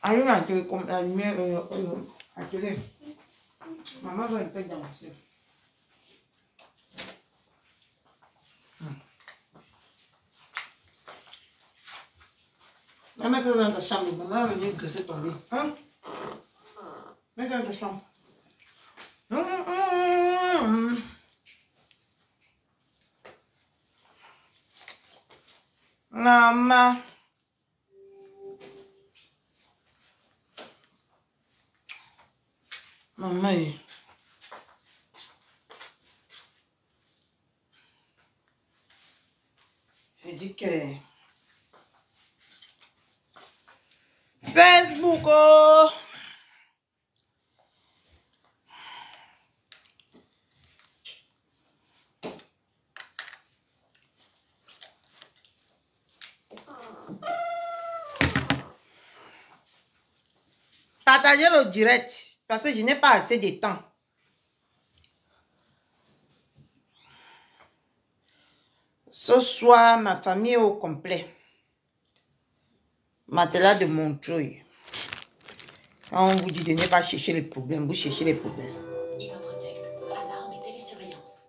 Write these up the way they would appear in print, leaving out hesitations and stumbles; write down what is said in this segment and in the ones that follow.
Allume la télé, comme la lumière, la télé. Maman va un peu danser. Maman va dans ta chambre, maman va venir dresser ton lit. Hein? Mets dans ta chambre. Maman. Maman. J'ai dit que Facebook, oh. Partagez le direct parce que je n'ai pas assez de temps. Ce soir, ma famille est au complet. Matelas de Montreuil. Quand on vous dit de ne pas chercher les problèmes, vous cherchez les problèmes. Protect, alarme et télésurveillance.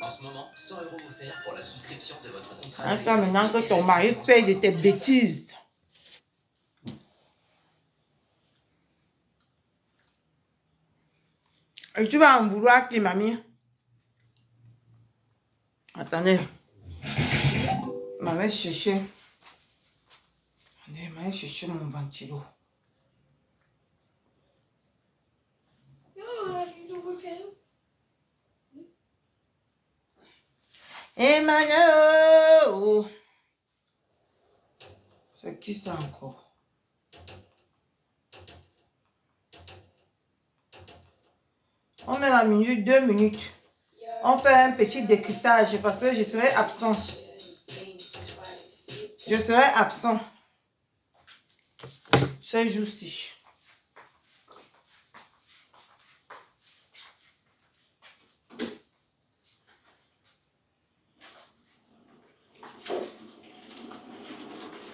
En ce moment, 100 € offerts pour la souscription de votre contrat. Attends, maintenant que ton mari fait de tes bêtises. Et tu vas en vouloir qui, mamie? Attendez. Maman chercher. Maman chercher mon ventilo. Emmanuel. C'est qui ça encore? On met la minute, 2 minutes. On fait un petit décryptage parce que je serai absent. Je serai absent ce jour-ci.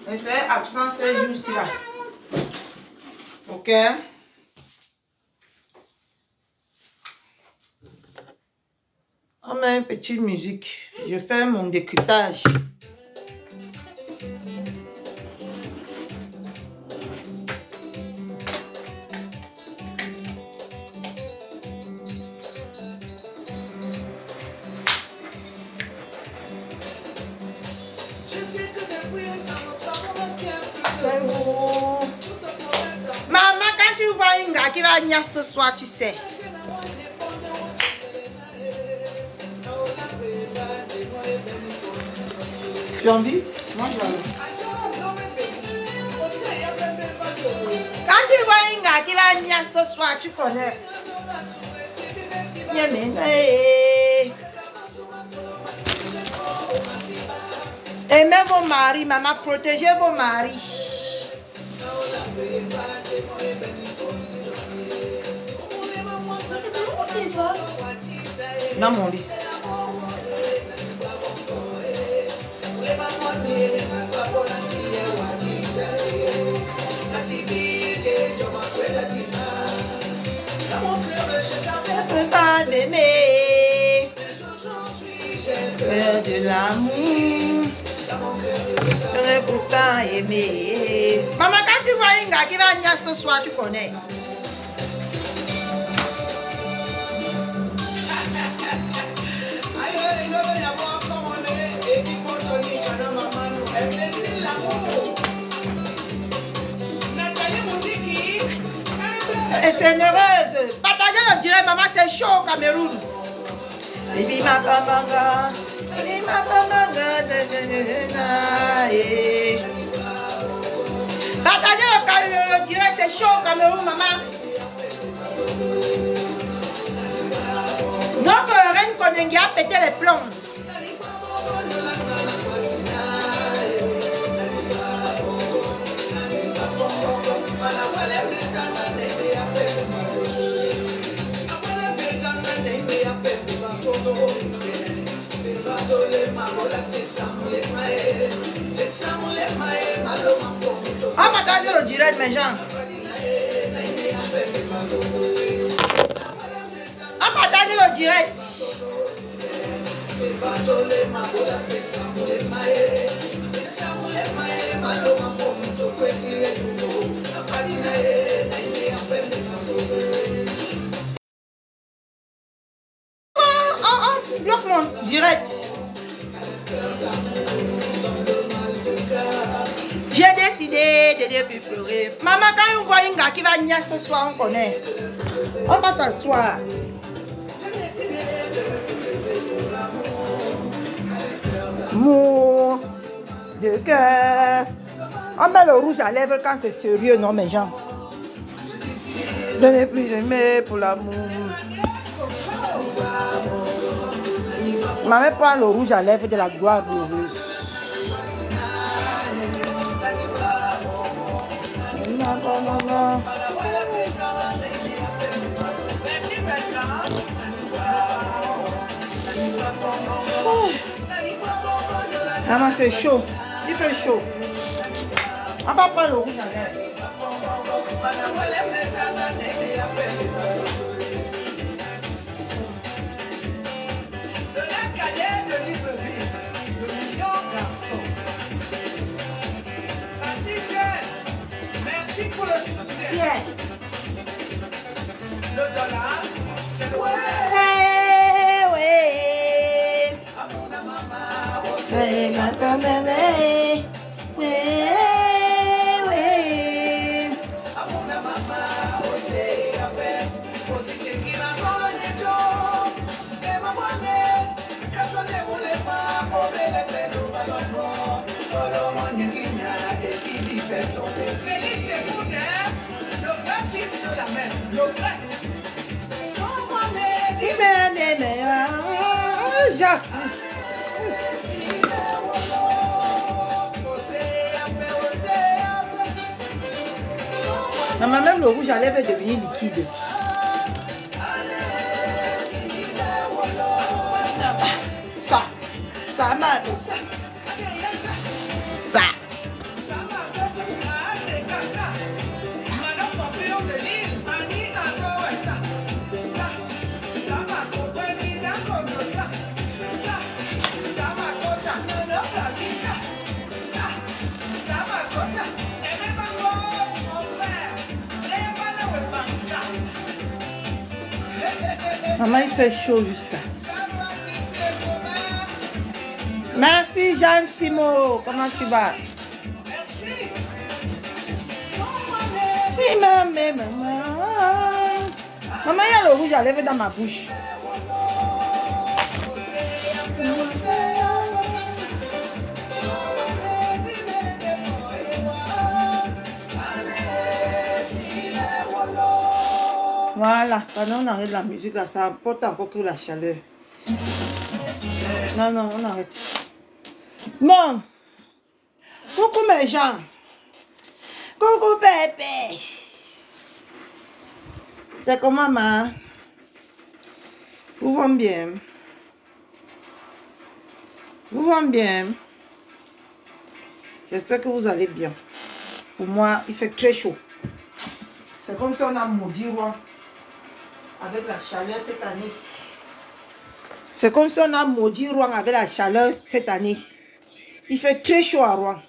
Je serai absent ce jour-ci là. Ok? On met une petite musique. Je fais mon décryptage. Maman, quand tu vois une gars qui va venir ce soir, tu sais. Tu as envie? Moi, j'ai envie. Quand tu vois un gars qui va venir ce soir, tu connais. Aimez vos maris, maman, protégez vos maris. Dans mon lit. Je peux pas m'aimer, faire de l'amour, j'aurais pourtant aimé. Maman, quand tu vois un gars qui va venir ce soir, tu connais. Et c'est une heureuse. Partagez le direct, maman, c'est chaud au Cameroun. Baby, ma banga, baby, ma banga, partagez le direct, c'est chaud au Cameroun, maman. Notre reine Konengi a pété les plombs. Oh, partagez le direct, mes gens. On partage le direct. Bloque mon direct. J'ai décidé de ne plus pleurer. Maman, quand on voit une gars qui va venir ce soir, on connaît. On va s'asseoir. Mot de cœur. On met le rouge à lèvres quand c'est sérieux, non, mes gens. Je n'ai plus aimé pour l'amour. Maman prend le rouge à lèvres de la gloire glorieuse. Maman, c'est chaud. Il fait chaud. On va prendre le rouge à lèvres. Merci pour le succès. Tiens. Le dollar, c'est le fils de la mère, le vrai. Maman, même le rouge à lèvres est devenu liquide. Ça marche. Ça. Maman, il fait chaud jusqu'à. Merci Jeanne Simo. Comment tu vas? Maman, maman, il y a le rouge à lèvres dans ma bouche. Voilà, pendant on arrête la musique là, ça apporte encore que la chaleur. Non, non, on arrête. Bon, coucou mes gens. Coucou bébé. C'est comment maman? Vous vont bien? Vous vont bien? J'espère que vous allez bien. Pour moi, il fait très chaud. C'est comme si on a maudit roi avec la chaleur cette année. C'est comme si on a maudit Rouen avec la chaleur cette année. Il fait très chaud à Rouen.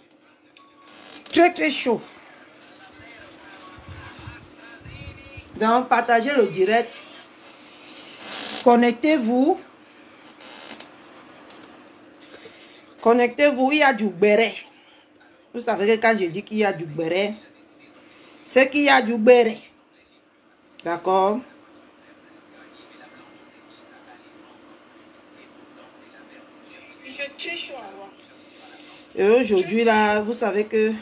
Très très chaud. Donc partagez le direct. Connectez-vous. Connectez-vous, il y a du béret. Vous savez que quand je dis qu'il y a du béret, c'est qu'il y a du béret. D'accord? Il fait très chaud à Rouen. Et aujourd'hui, là, vous savez que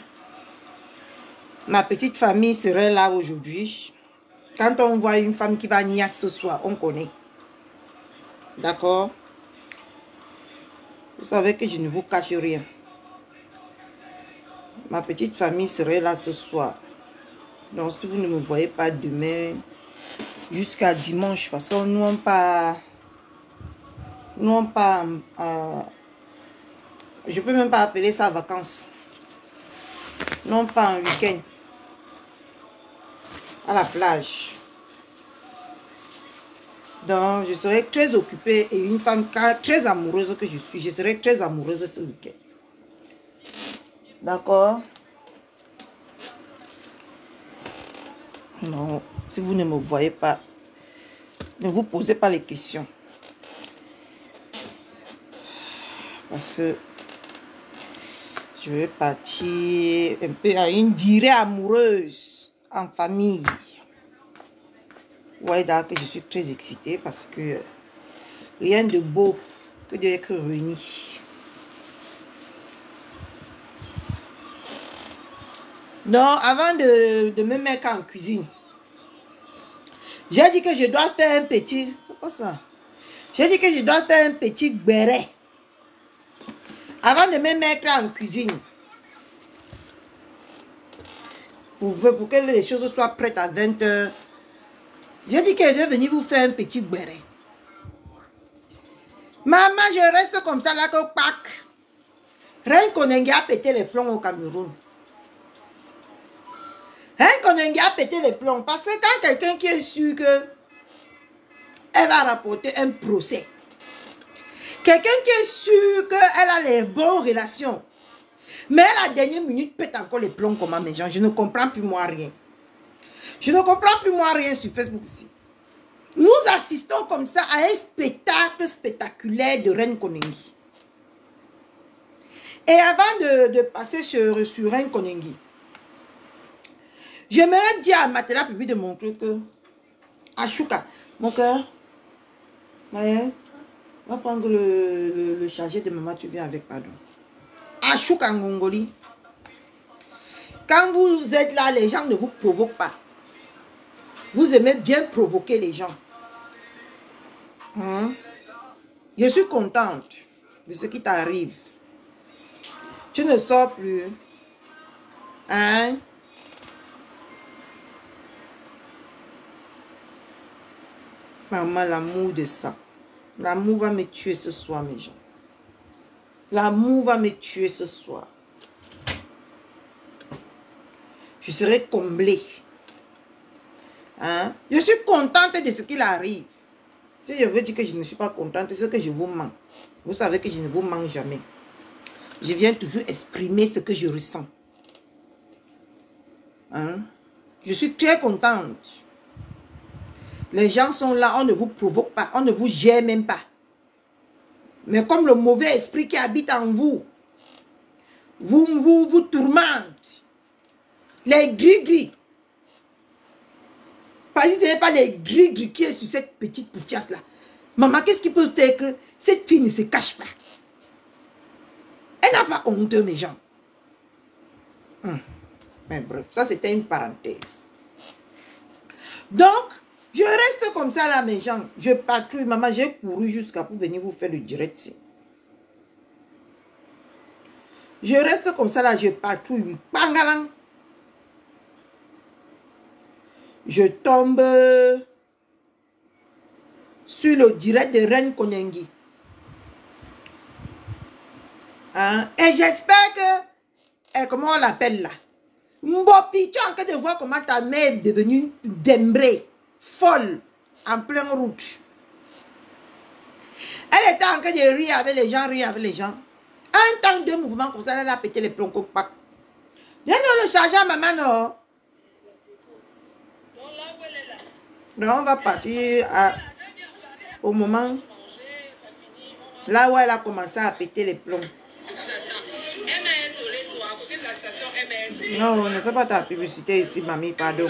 ma petite famille serait là aujourd'hui. Quand on voit une femme qui va niasse ce soir, on connaît. D'accord? Vous savez que je ne vous cache rien. Ma petite famille serait là ce soir. Donc, si vous ne me voyez pas demain, jusqu'à dimanche, parce que nous on pas... je peux même pas appeler ça vacances. Non, pas un week-end. à la plage. Donc, je serai très occupée et une femme très amoureuse que je suis. Je serai très amoureuse ce week-end. D'accord? Non, si vous ne me voyez pas, ne vous posez pas les questions. Parce que je vais partir un peu à une virée amoureuse en famille. Vous voyez là que je suis très excitée parce que rien de beau que d'être réunis. Donc, avant de me mettre en cuisine, j'ai dit que je dois faire un petit... C'est pas ça. J'ai dit que je dois faire un petit béret. Avant de me mettre en cuisine. Pour que les choses soient prêtes à 20 h. J'ai dit que je vais venir vous faire un petit béret. Maman, je reste comme ça là que Pâques. Rien qu'on a pété les plombs au Cameroun. Rien qu'on a pété les plombs. Parce que quand quelqu'un qui est sûr que elle va rapporter un procès. Quelqu'un qui est sûr qu'elle a les bonnes relations. Mais à la dernière minute pète encore les plombs comme mes gens. Je ne comprends plus moi rien. Je ne comprends plus moi rien sur Facebook ici. Nous assistons comme ça à un spectacle spectaculaire de Reine Konengi. Et avant de passer sur Reine Konengi, j'aimerais dire à Matela Pipi de mon truc que Ashuka, mon cœur, Mayen, va prendre le chargeur de maman, tu viens avec, pardon. Ashuka Ngongoli. Quand vous êtes là, les gens ne vous provoquent pas. Vous aimez bien provoquer les gens. Je suis contente de ce qui t'arrive. Tu ne sors plus. Hein? Maman, l'amour de ça. L'amour va me tuer ce soir, mes gens. L'amour va me tuer ce soir. Je serai comblée. Hein? Je suis contente de ce qu'il arrive. Si je veux dire que je ne suis pas contente, c'est que je vous mens. Vous savez que je ne vous mens jamais. Je viens toujours exprimer ce que je ressens. Hein? Je suis très contente. Les gens sont là, on ne vous provoque pas, on ne vous gère même pas. Mais comme le mauvais esprit qui habite en vous, vous tourmente. Les gris-gris. Parce que ce n'est pas les gris-gris qui est sur cette petite poufiasse là. Maman, qu'est-ce qui peut faire que cette fille ne se cache pas? Elle n'a pas honte, mes gens. Mais bref, ça c'était une parenthèse. Donc, je reste comme ça là, mes gens. Je patrouille. Maman, j'ai couru jusqu'à pour venir vous faire le direct. Je reste comme ça là, je patrouille. Pangalang. Je tombe sur le direct de Reine Konengi. Hein? Et j'espère que, comment on l'appelle là? Mbopi, tu es en train de voir comment ta mère est devenue démbrée, folle, en pleine route. Elle était en train de rire avec les gens, Un temps de mouvement comme ça, elle a pété les plombs comme pas. Viens nous le charger à maman, non? Donc on va partir au moment là où elle a commencé à péter les plombs. Non, ne fais pas ta publicité ici, mamie, pardon.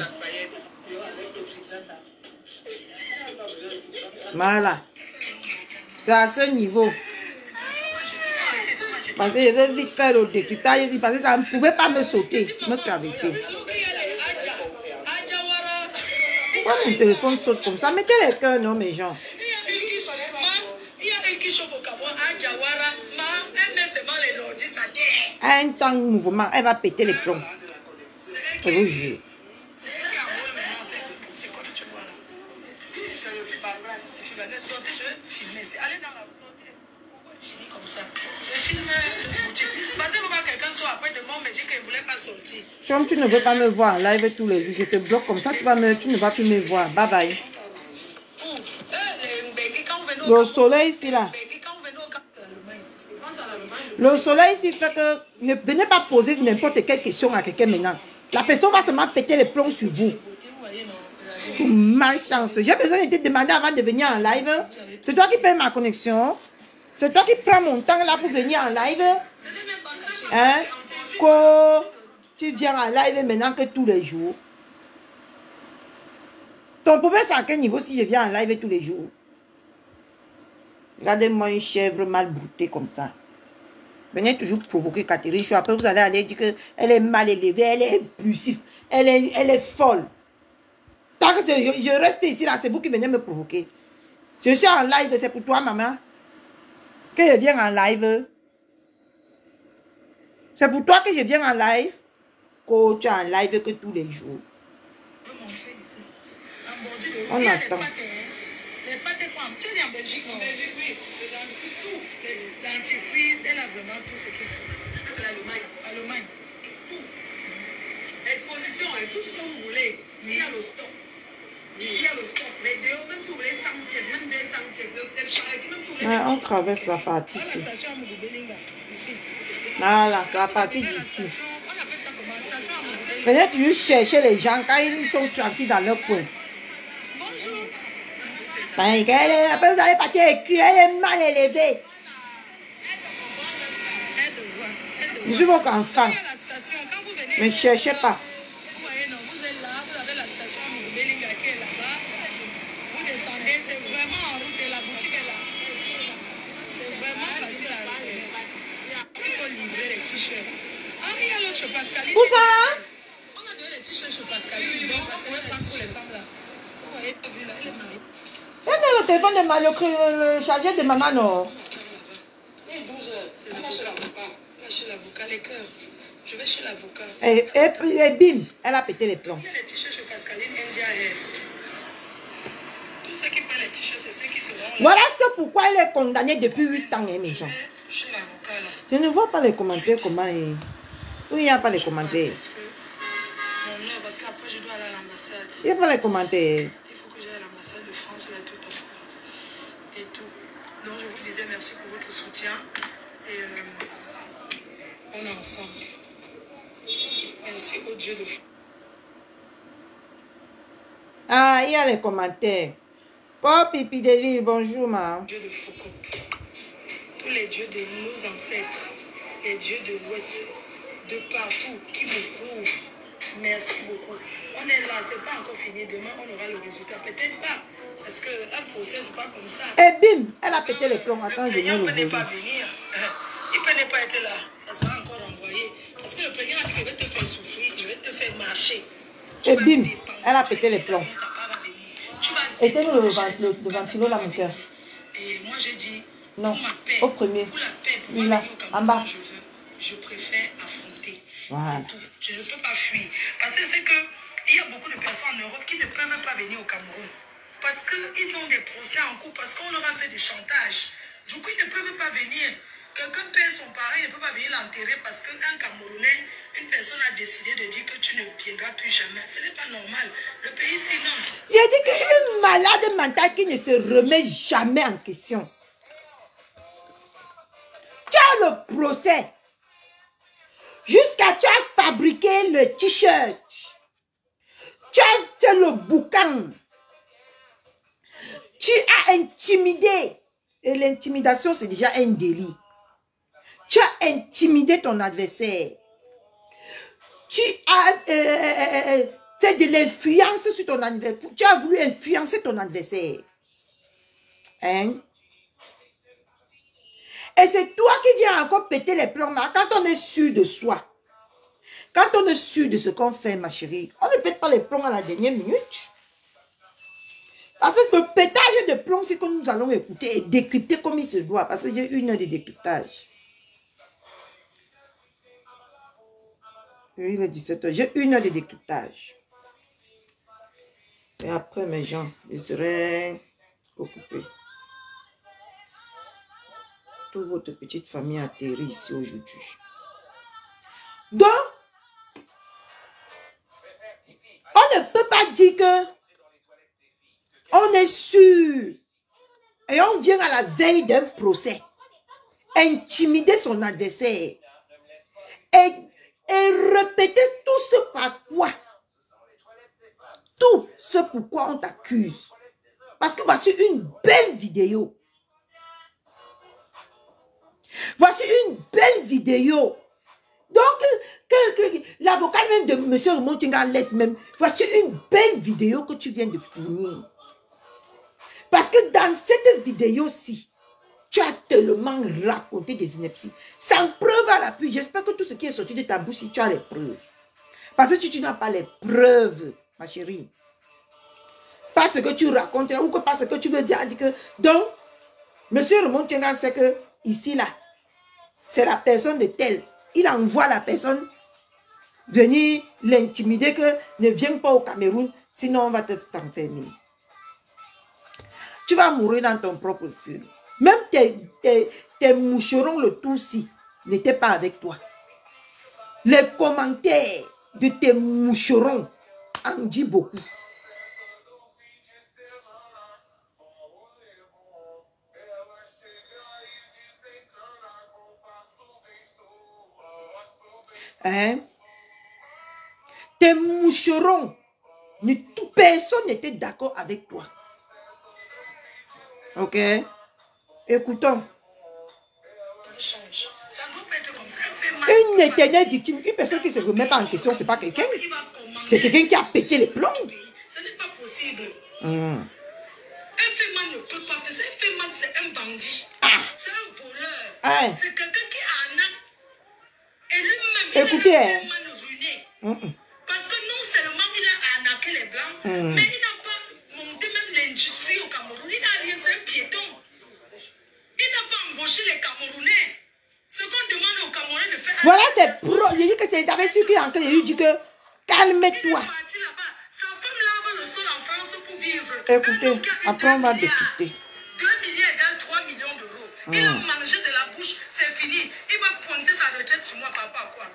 Voilà. C'est à ce niveau. Parce que je vais vite faire le décryptage ici, parce que ça ne pouvait pas me sauter, me traverser. Pourquoi mon téléphone saute comme ça? Mettez les cœurs, non, mes gens. À un temps de mouvement, elle va péter les plombs. Je vous jure. après demain, on me dit qu'elle ne voulait pas sortir. Chom, tu ne veux pas me voir en live tous les jours. Je te bloque comme ça, tu ne vas plus me voir. Bye bye. Le soleil ici, là. Le soleil ici fait que ne venez pas poser n'importe quelle question à quelqu'un maintenant. La personne va seulement péter les plombs sur vous. Malchance. J'ai besoin de te demander avant de venir en live. C'est toi qui payes ma connexion. C'est toi qui prends mon temps là pour venir en live. Hein? Que tu viens en live maintenant que tous les jours. Ton problème c'est à quel niveau si je viens en live tous les jours? Regardez-moi une chèvre mal broutée comme ça. Venez toujours provoquer Catherine. Après vous allez aller dire qu'elle est mal élevée, elle est impulsive, elle est folle. Tant que je reste ici là, c'est vous qui venez me provoquer. Je suis en live, c'est pour toi maman. Que je viens en live. C'est pour toi que je viens en live. Que tu es en live que tous les jours. On attend. Les pâtes et pommes, tu es en Belgique, non? En Belgique, oui. Le dentifrice, elle a vraiment tout ce qu'il faut. Je pense que c'est l'Allemagne. Allemagne. Tout. Exposition, hein, tout ce que vous voulez. Il y a le stock. Il y a le stock. Les deux, même si vous voulez 100 pièces, même 200 pièces, même si vous voulez... On traverse la partie ici. La station à Mougoubelinga, ici. Voilà, c'est la partie d'ici. On appelle ça comment? Station à Mougoubelinga. Venez toujours chercher les gens quand ils sont tranquilles dans leur coin. Bonjour. Après, vous allez partir écrire, elle est mal élevée. Je suis votre enfant. Ne cherchez pas. Vous voyez, non, vous êtes là, vous avez la station Mougoubelinga qui est là-bas. Vous descendez, c'est vraiment en route et la boutique est là. C'est vraiment facile à arriver. Il faut livrer les t-shirts. Ah, il y a l'autre chez Pascaline. Où ça? On a donné les t-shirts chez Pascaline. Donc, parce qu'elle passe pour les femmes là. Vous voyez, t'as vu là, elle est mariée. Le téléphone de le chargeur de maman, non? Il est 12 heures. On va chez l'avocat. On va chez l'avocat, les cœurs. Je vais chez l'avocat. Et bim, elle a pété les plombs. Il y a les t-shirts chez Pascaline, NJAR. Tous ceux qui prennent les t-shirts, c'est ceux qui seront là. Voilà ce pourquoi elle est condamnée depuis 8 ans, hein, mes gens. Chez l'avocat là. Je ne vois pas les commentaires, comment il... Où il n'y a pas les commentaires? Non, parce qu'après je dois aller à l'ambassade. Il n'y a pas les commentaires. Il faut que j'aille à l'ambassade de France là tout à l'heure. Et tout. Donc je vous disais merci pour votre soutien. Et on est ensemble. Merci au Dieu de Foucault. Ah, il y a les commentaires. Pop Pipi de l'île, bonjour, ma. Dieu de Foucault. Tous les dieux de nos ancêtres, les dieux de l'Ouest, de partout, qui me couvrent. Merci beaucoup. On est là, c'est pas encore fini. Demain, on aura le résultat. Peut-être pas. Parce qu'un procès, c'est pas comme ça. Et bim, elle a pété les plombs. Attends, Le je viens plaignant le peut ne pas voir. venir. Il peut ne pas être là. Ça sera encore envoyé. Parce que le plaignant a dit que je vais te faire souffrir, je vais te faire marcher. Et bim, elle a pété les plombs. Éteins le ventilo là, mon cœur. Et moi, j'ai dit, Non, pour ma paix, au premier. pour la paix, pour Lui là, venir au en Cameroun, bas. je préfère affronter. Voilà. C'est tout. Je ne peux pas fuir. Parce que c'est que il y a beaucoup de personnes en Europe qui ne peuvent pas venir au Cameroun. Parce qu'ils ont des procès en cours, parce qu'on leur a fait du chantage. Du coup, ils ne peuvent pas venir. Quelqu'un perd son parent, il ne peut pas venir l'enterrer parce qu'un Camerounais, une personne a décidé de dire que tu ne viendras plus jamais. Ce n'est pas normal. Le pays, c'est non. Il a dit qu'une malade mentale qui ne se remet jamais en question. Tu as le procès. Jusqu'à tu as fabriqué le t-shirt. Tu as le boucan. Tu as intimidé. Et l'intimidation, c'est déjà un délit. Tu as intimidé ton adversaire. Tu as fait de l'influence sur ton adversaire. Tu as voulu influencer ton adversaire. Hein? Et c'est toi qui viens encore péter les plombs. Quand on est sûr de soi, quand on est sûr de ce qu'on fait, ma chérie, on ne pète pas les plombs à la dernière minute. Parce que le pétage de plomb, c'est que nous allons écouter et décrypter comme il se doit. Parce que j'ai 1 heure de décryptage. Il est 17 heures. J'ai 1 heure de décryptage. Et après, mes gens, je serai occupé. Toute votre petite famille atterrit ici aujourd'hui. Donc, on ne peut pas dire que on est sûr et on vient à la veille d'un procès intimider son adversaire et répéter tout ce par quoi, tout ce pourquoi on t'accuse. Parce que voici une belle vidéo. Voici une belle vidéo. Donc, que l'avocat même de M. Remontinga laisse même. Voici une belle vidéo que tu viens de fournir. Parce que dans cette vidéo-ci, tu as tellement raconté des inepties. Sans preuve à l'appui. J'espère que tout ce qui est sorti de ta bouche, si tu as les preuves. Parce que si tu n'as pas les preuves, ma chérie, parce que tu racontes ou que parce que tu veux dire que... Donc, M. Remontinga sait que ici, là, c'est la personne de tel. Il envoie la personne venir l'intimider que ne viens pas au Cameroun, sinon on va t'enfermer. Tu vas mourir dans ton propre feu. Même tes moucherons, le tout-ci, n'étaient pas avec toi. Les commentaires de tes moucherons en disent beaucoup. Hein? Tes moucherons, personne n'était d'accord avec toi. Ok? Écoutons. Une éternelle victime, une personne qui ne se remet pas en question, ce n'est pas quelqu'un. C'est quelqu'un qui a pété les plombs. Ce n'est pas possible. Un FMA ne peut pas faire ça. Un FMA, c'est un bandit. C'est un voleur. C'est quelqu'un qui arnaque. Et lui-même, écoutez, il a un FMA ruiné. Parce que non seulement il a arnaqué les Blancs, mais il n'a pas monté même l'industrie au Cameroun. Il n'a rien, c'est un piéton. Il n'a pas embauché les Camerounais. Ce qu'on demande aux Camerounais de faire... Voilà, c'est pro. Je dis que c'est avec celui qui est en train de lui dire que calme-toi. Il est parti là-bas. Sa femme lave le sol en France pour vivre. Écoutez, après on va discuter. 2 milliards égale 3 millions d'euros. Il a mangé de la bouche, c'est fini. Il va pointer sa retraite sur moi, papa, quoi.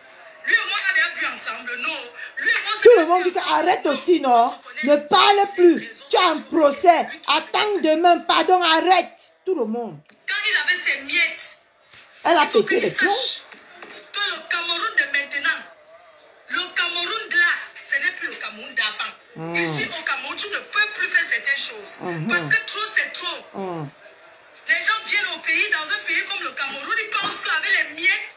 Lui et moi, on a bu ensemble, non. Lui et moi, tout le monde dit que arrête aussi, non. Ne parle plus. Tu as un procès. Attends demain, pardon, arrête. Tout le monde. Quand il avait ses miettes, elle a pété les plombs. Que le Cameroun de maintenant, le Cameroun de là, ce n'est plus le Cameroun d'avant. Ici au Cameroun, tu ne peux plus faire certaines choses. Parce que trop, c'est trop. Les gens viennent au pays, dans un pays comme le Cameroun, ils pensent qu'avec les miettes,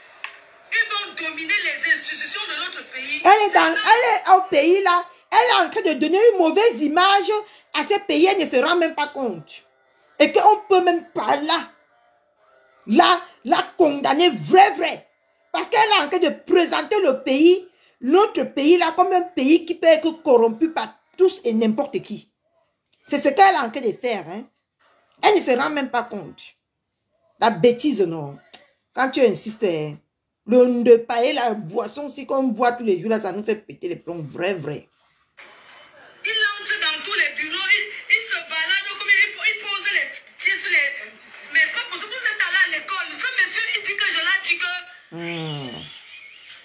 ils vont dominer les institutions de notre pays. Elle est au pays là, elle est en train de donner une mauvaise image à ces pays, elle ne se rend même pas compte. Et qu'on peut même pas la condamner vrai. Parce qu'elle est en train de présenter le pays, notre pays là, comme un pays qui peut être corrompu par tous et n'importe qui. C'est ce qu'elle est en train de faire. Hein. Elle ne se rend même pas compte. La bêtise, non. Quand tu insistes, le de pailler la boisson, si qu'on boit tous les jours, là, ça nous fait péter les plombs, vrai. Il entre dans tous les bureaux, il se balade, comme il pose les pieds sur les... Mais pas pour ça, vous êtes allé à l'école. Ce monsieur, il dit que je l'ai dit que...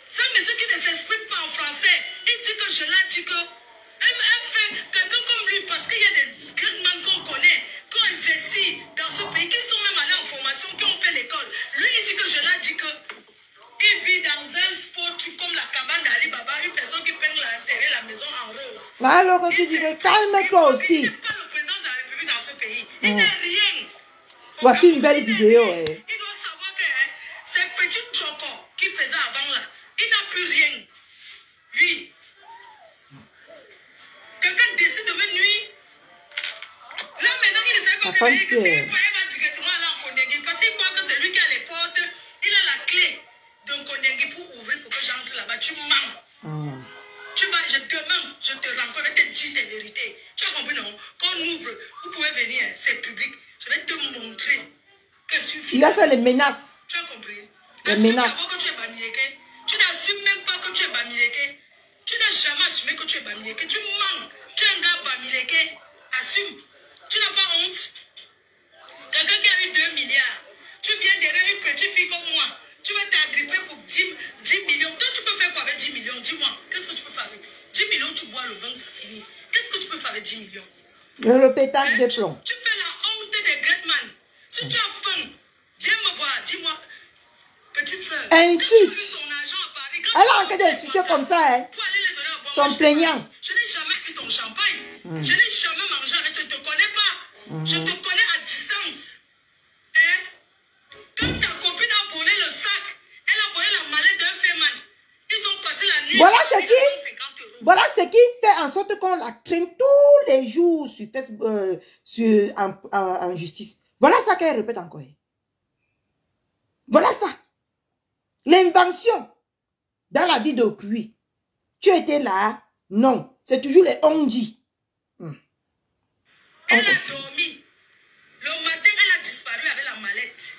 Ce monsieur qui ne s'exprime pas en français, il dit que je l'ai dit que... Quelqu'un comme lui, parce qu'il y a des grands qu'on connaît, qui ont investi dans ce pays, qui sont même allés en formation, qui ont fait l'école. Lui, il dit que je l'ai dit que... Il vit dans un sport comme la cabane d'Ali Baba, une personne qui peint la maison en rose. Mais alors que tu dis, calme-toi aussi. Il n'est pas le président de la République dans ce pays. Il n'est rien. Voici une belle vidéo. Il doit savoir que ces petits chocos qu'il faisait avant là, il n'a plus rien. Lui. Quelqu'un décide de venir. Là maintenant, il ne sait pas que il va directement aller en Kondengui parce qu'il croit que c'est lui qui a les portes. Il a la clé de Kondengui pour ouvrir pour que j'entre là-bas. Tu mens. Tu vas, demain, je te rencontre, je vais te dire des vérités. Tu as compris, non? Quand on ouvre, vous pouvez venir, c'est public. Je vais te montrer que suffit. Il a fait les menaces. Tu as compris? Les menaces. Que tu es Bamileke. Tu n'assumes même pas que tu es Bamileke. Tu n'as jamais assumé que tu es Bamileke. Tu mens. Tu es un gars Bamileke. Assume. Tu n'as pas honte. Quelqu'un qui a eu 2 milliards. Tu viens derrière une petite fille comme moi. Tu vas t'agripper pour 10 millions. Toi, tu peux faire avec 10 millions? Dis-moi, qu'est-ce que tu peux faire avec 10 millions? Tu bois le vin, ça finit. Qu'est-ce que tu peux faire avec 10 millions? Le pétage des plombs. Tu fais la honte des Gretman. Si tu as faim, viens me voir, dis-moi, petite soeur. Insulte. Elle a envie d'insulter comme ça, hein. Son plaignant. Je n'ai jamais vu ton champagne. Je n'ai jamais mangé avec toi. Je ne te connais pas. Je te connais à distance. Hein? Quand ta copine a volé le sac, elle a volé la mallette d'un féman. Ils ont passé la nuit. Voilà ce qui fait en sorte qu'on la traîne tous les jours sur Facebook, en justice. Voilà ça qu'elle répète encore. Voilà ça. L'invention dans la vie d'autrui. Tu étais là? Non. C'est toujours les on dit. Elle a dormi. Le matin, elle a disparu avec la mallette.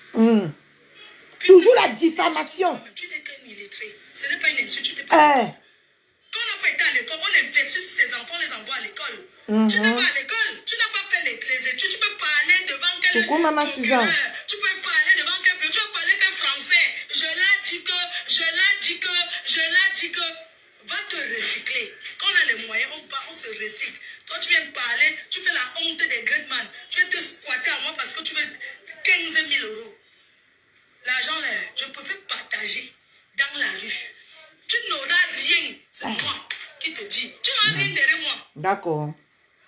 Toujours la diffamation. Tu n'es qu'un illettré. Ce n'est pas une insulte. Tu n'es pas. Quand on n'a pas été à l'école, on investit sur ses enfants, on les envoie à l'école. Tu n'es pas à l'école. Tu n'as pas fait les études. Tu peux parler devant quel Coucou, maman Suzanne. Tu peux parler devant quel. Tu peux parler qu'un français. Je l'ai dit que. Va te recycler. Quand on a les moyens, on se recycle. Toi, tu viens parler, tu fais la honte des Gretman. Tu viens te squatter à moi parce que tu veux 15 000 euros. L'argent, là, je préfère partager dans la rue. Tu n'auras rien. C'est moi qui te dis. Tu n'auras rien derrière moi. D'accord.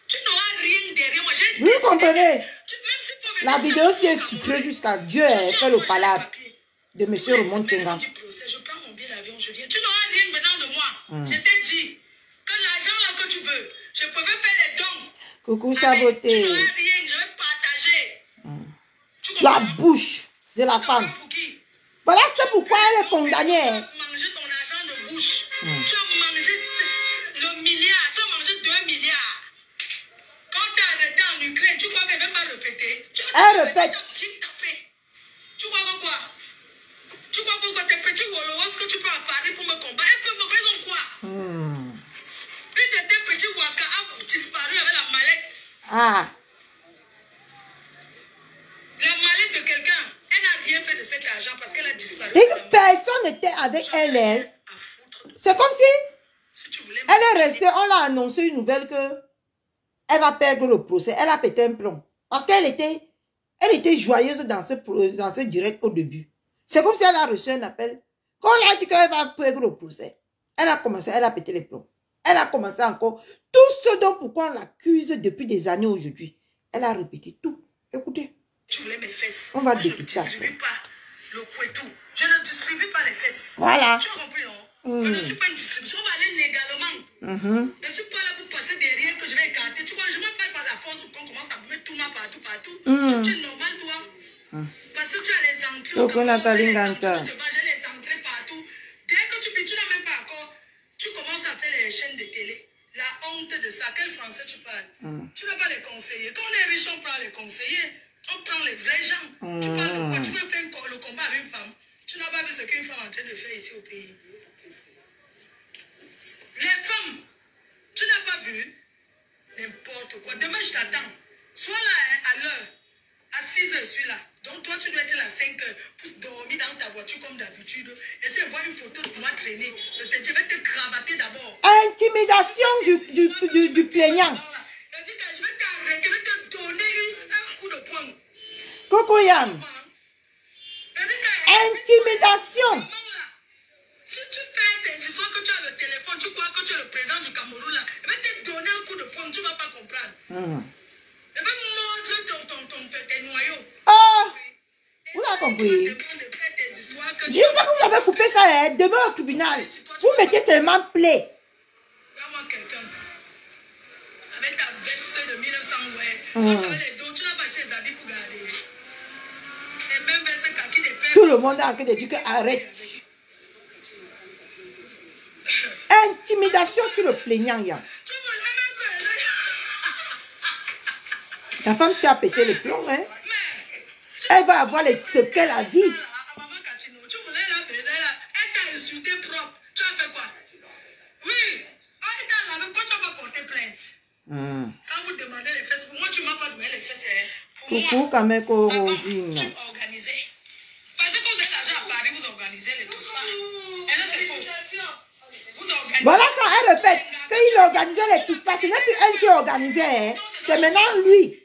Tu n'auras rien derrière moi. Vous comprenez? La vidéo s'est sucrée jusqu'à Dieu ait fait le palabre de M. Raymond Tenga. Je prends mon billet d'avion, je viens. Tu n'auras rien venant de moi. Je t'ai dit que l'argent là que tu veux, je pouvais faire les dons. Coucou Saboté. Tu n'auras rien, je vais partager. La bouche de la femme. Voilà, c'est pourquoi elle est condamnée. Tu as mangé ton argent de bouche. Tu as mangé le milliard. Tu as mangé 2 milliards. Quand tu as arrêté en Ukraine, tu crois qu'elle ne va pas répéter? Elle répète. Tu crois que quoi? Tu crois que tes petits Wolowos que tu peux apparaître pour me combattre? Elles peuvent me raison quoi? Une de tes petits Waka a disparu avec la mallette. La mallette de quelqu'un, elle n'a rien fait de cet argent parce qu'elle a disparu. Et que personne n'était avec elle. C'est comme si elle est restée, on l'a annoncé une nouvelle que elle va perdre le procès. Elle a pété un plomb. Parce qu'elle était joyeuse dans ce direct au début. C'est comme si elle a reçu un appel. Quand on a dit qu'elle va perdre le procès, elle a pété les plombs. Elle a commencé encore tout ce dont pourquoi on l'accuse depuis des années aujourd'hui. Elle a répété tout. Écoutez. Tu voulais mes fesses. On va Moi, débuter. Je ne distribue pas le couetou. Je ne distribue pas les fesses. Voilà. Tu as compris, non? Je ne suis pas une distribution. On va aller légalement. Je ne suis pas là pour passer derrière que je vais écarter. Tu vois, je ne m'appelle pas la force qu'on commence à mettre tout le monde partout. Tu es normal, toi? Parce que tu as les entrées. Donc, on a ta ligne d'entrée. J'ai les entrées partout. Dès que tu n'as même pas encore, tu commences à faire les chaînes de télé. La honte de ça. Quel français tu parles? Tu ne vas pas les conseiller. Quand on est riche, on prend les conseillers. On prend les vrais gens. Tu parles de quoi? Tu veux faire le combat avec une femme. Tu n'as pas vu ce qu'une femme est en train de faire ici au pays. Les femmes, tu n'as pas vu n'importe quoi. Demain, je t'attends. Sois là à l'heure. À 6 h, je suis là. Donc, toi, tu dois être là à 5 h pour dormir dans ta voiture comme d'habitude. Essaye de voir une photo de moi traîner. Je vais te cravater d'abord. Intimidation du plaignant. Je vais t'arrêter, je vais te donner un coup de poing. Coco Yam. Intimidation. Si tu fais tes histoires que tu as le téléphone, tu crois que tu es le président du Cameroun là, je vais te donner un coup de poing, tu ne vas pas comprendre. Je vais montrer tes noyaux. Oh, vous avez compris. J'espère que vous avez coupé ça demain au tribunal. Vous mettez seulement play. Vraiment quelqu'un. Avec ta veste de 1900, ouais. Quand tu avais les dos, tu n'as pas acheté les habits pour garder. Et même veste kaki des pères. Tout le monde a envie de dire que arrête. Intimidation sur le plaignant, Yam. La femme qui a pété les plombs, hein. Elle va avoir les séquelles à vie. Tu voulais la baiser là. Elle t'a insulté propre. Tu as fait quoi? Oui. Elle t'a lavé. Pourquoi tu n'as pas porté plainte? Quand vous demandez les fesses, pour moi, tu m'as pas donné les fesses. Coucou, Kameko Rosine. Tu organisais. Parce que quand vous êtes l'argent à Paris, vous organisez les tous pas. Et là, c'est faux. Voilà ça, elle répète. Qu'il organisait les tous pas, ce n'est plus elle qui organisait. Hein. C'est maintenant lui.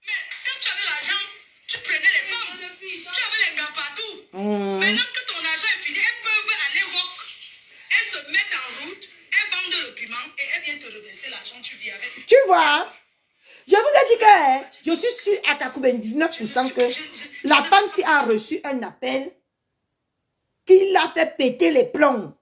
Mais quand tu avais l'argent, tu prenais les femmes. Tu avais les gars partout. Maintenant que ton argent est fini, elles peuvent aller rock. Elles se mettent en route, elles vendent le piment et elles viennent te reverser l'argent, tu vis avec. Tu vois, je vous ai dit que je suis sûre à 99% que la femme si a reçu un appel qui l'a fait péter les plombs.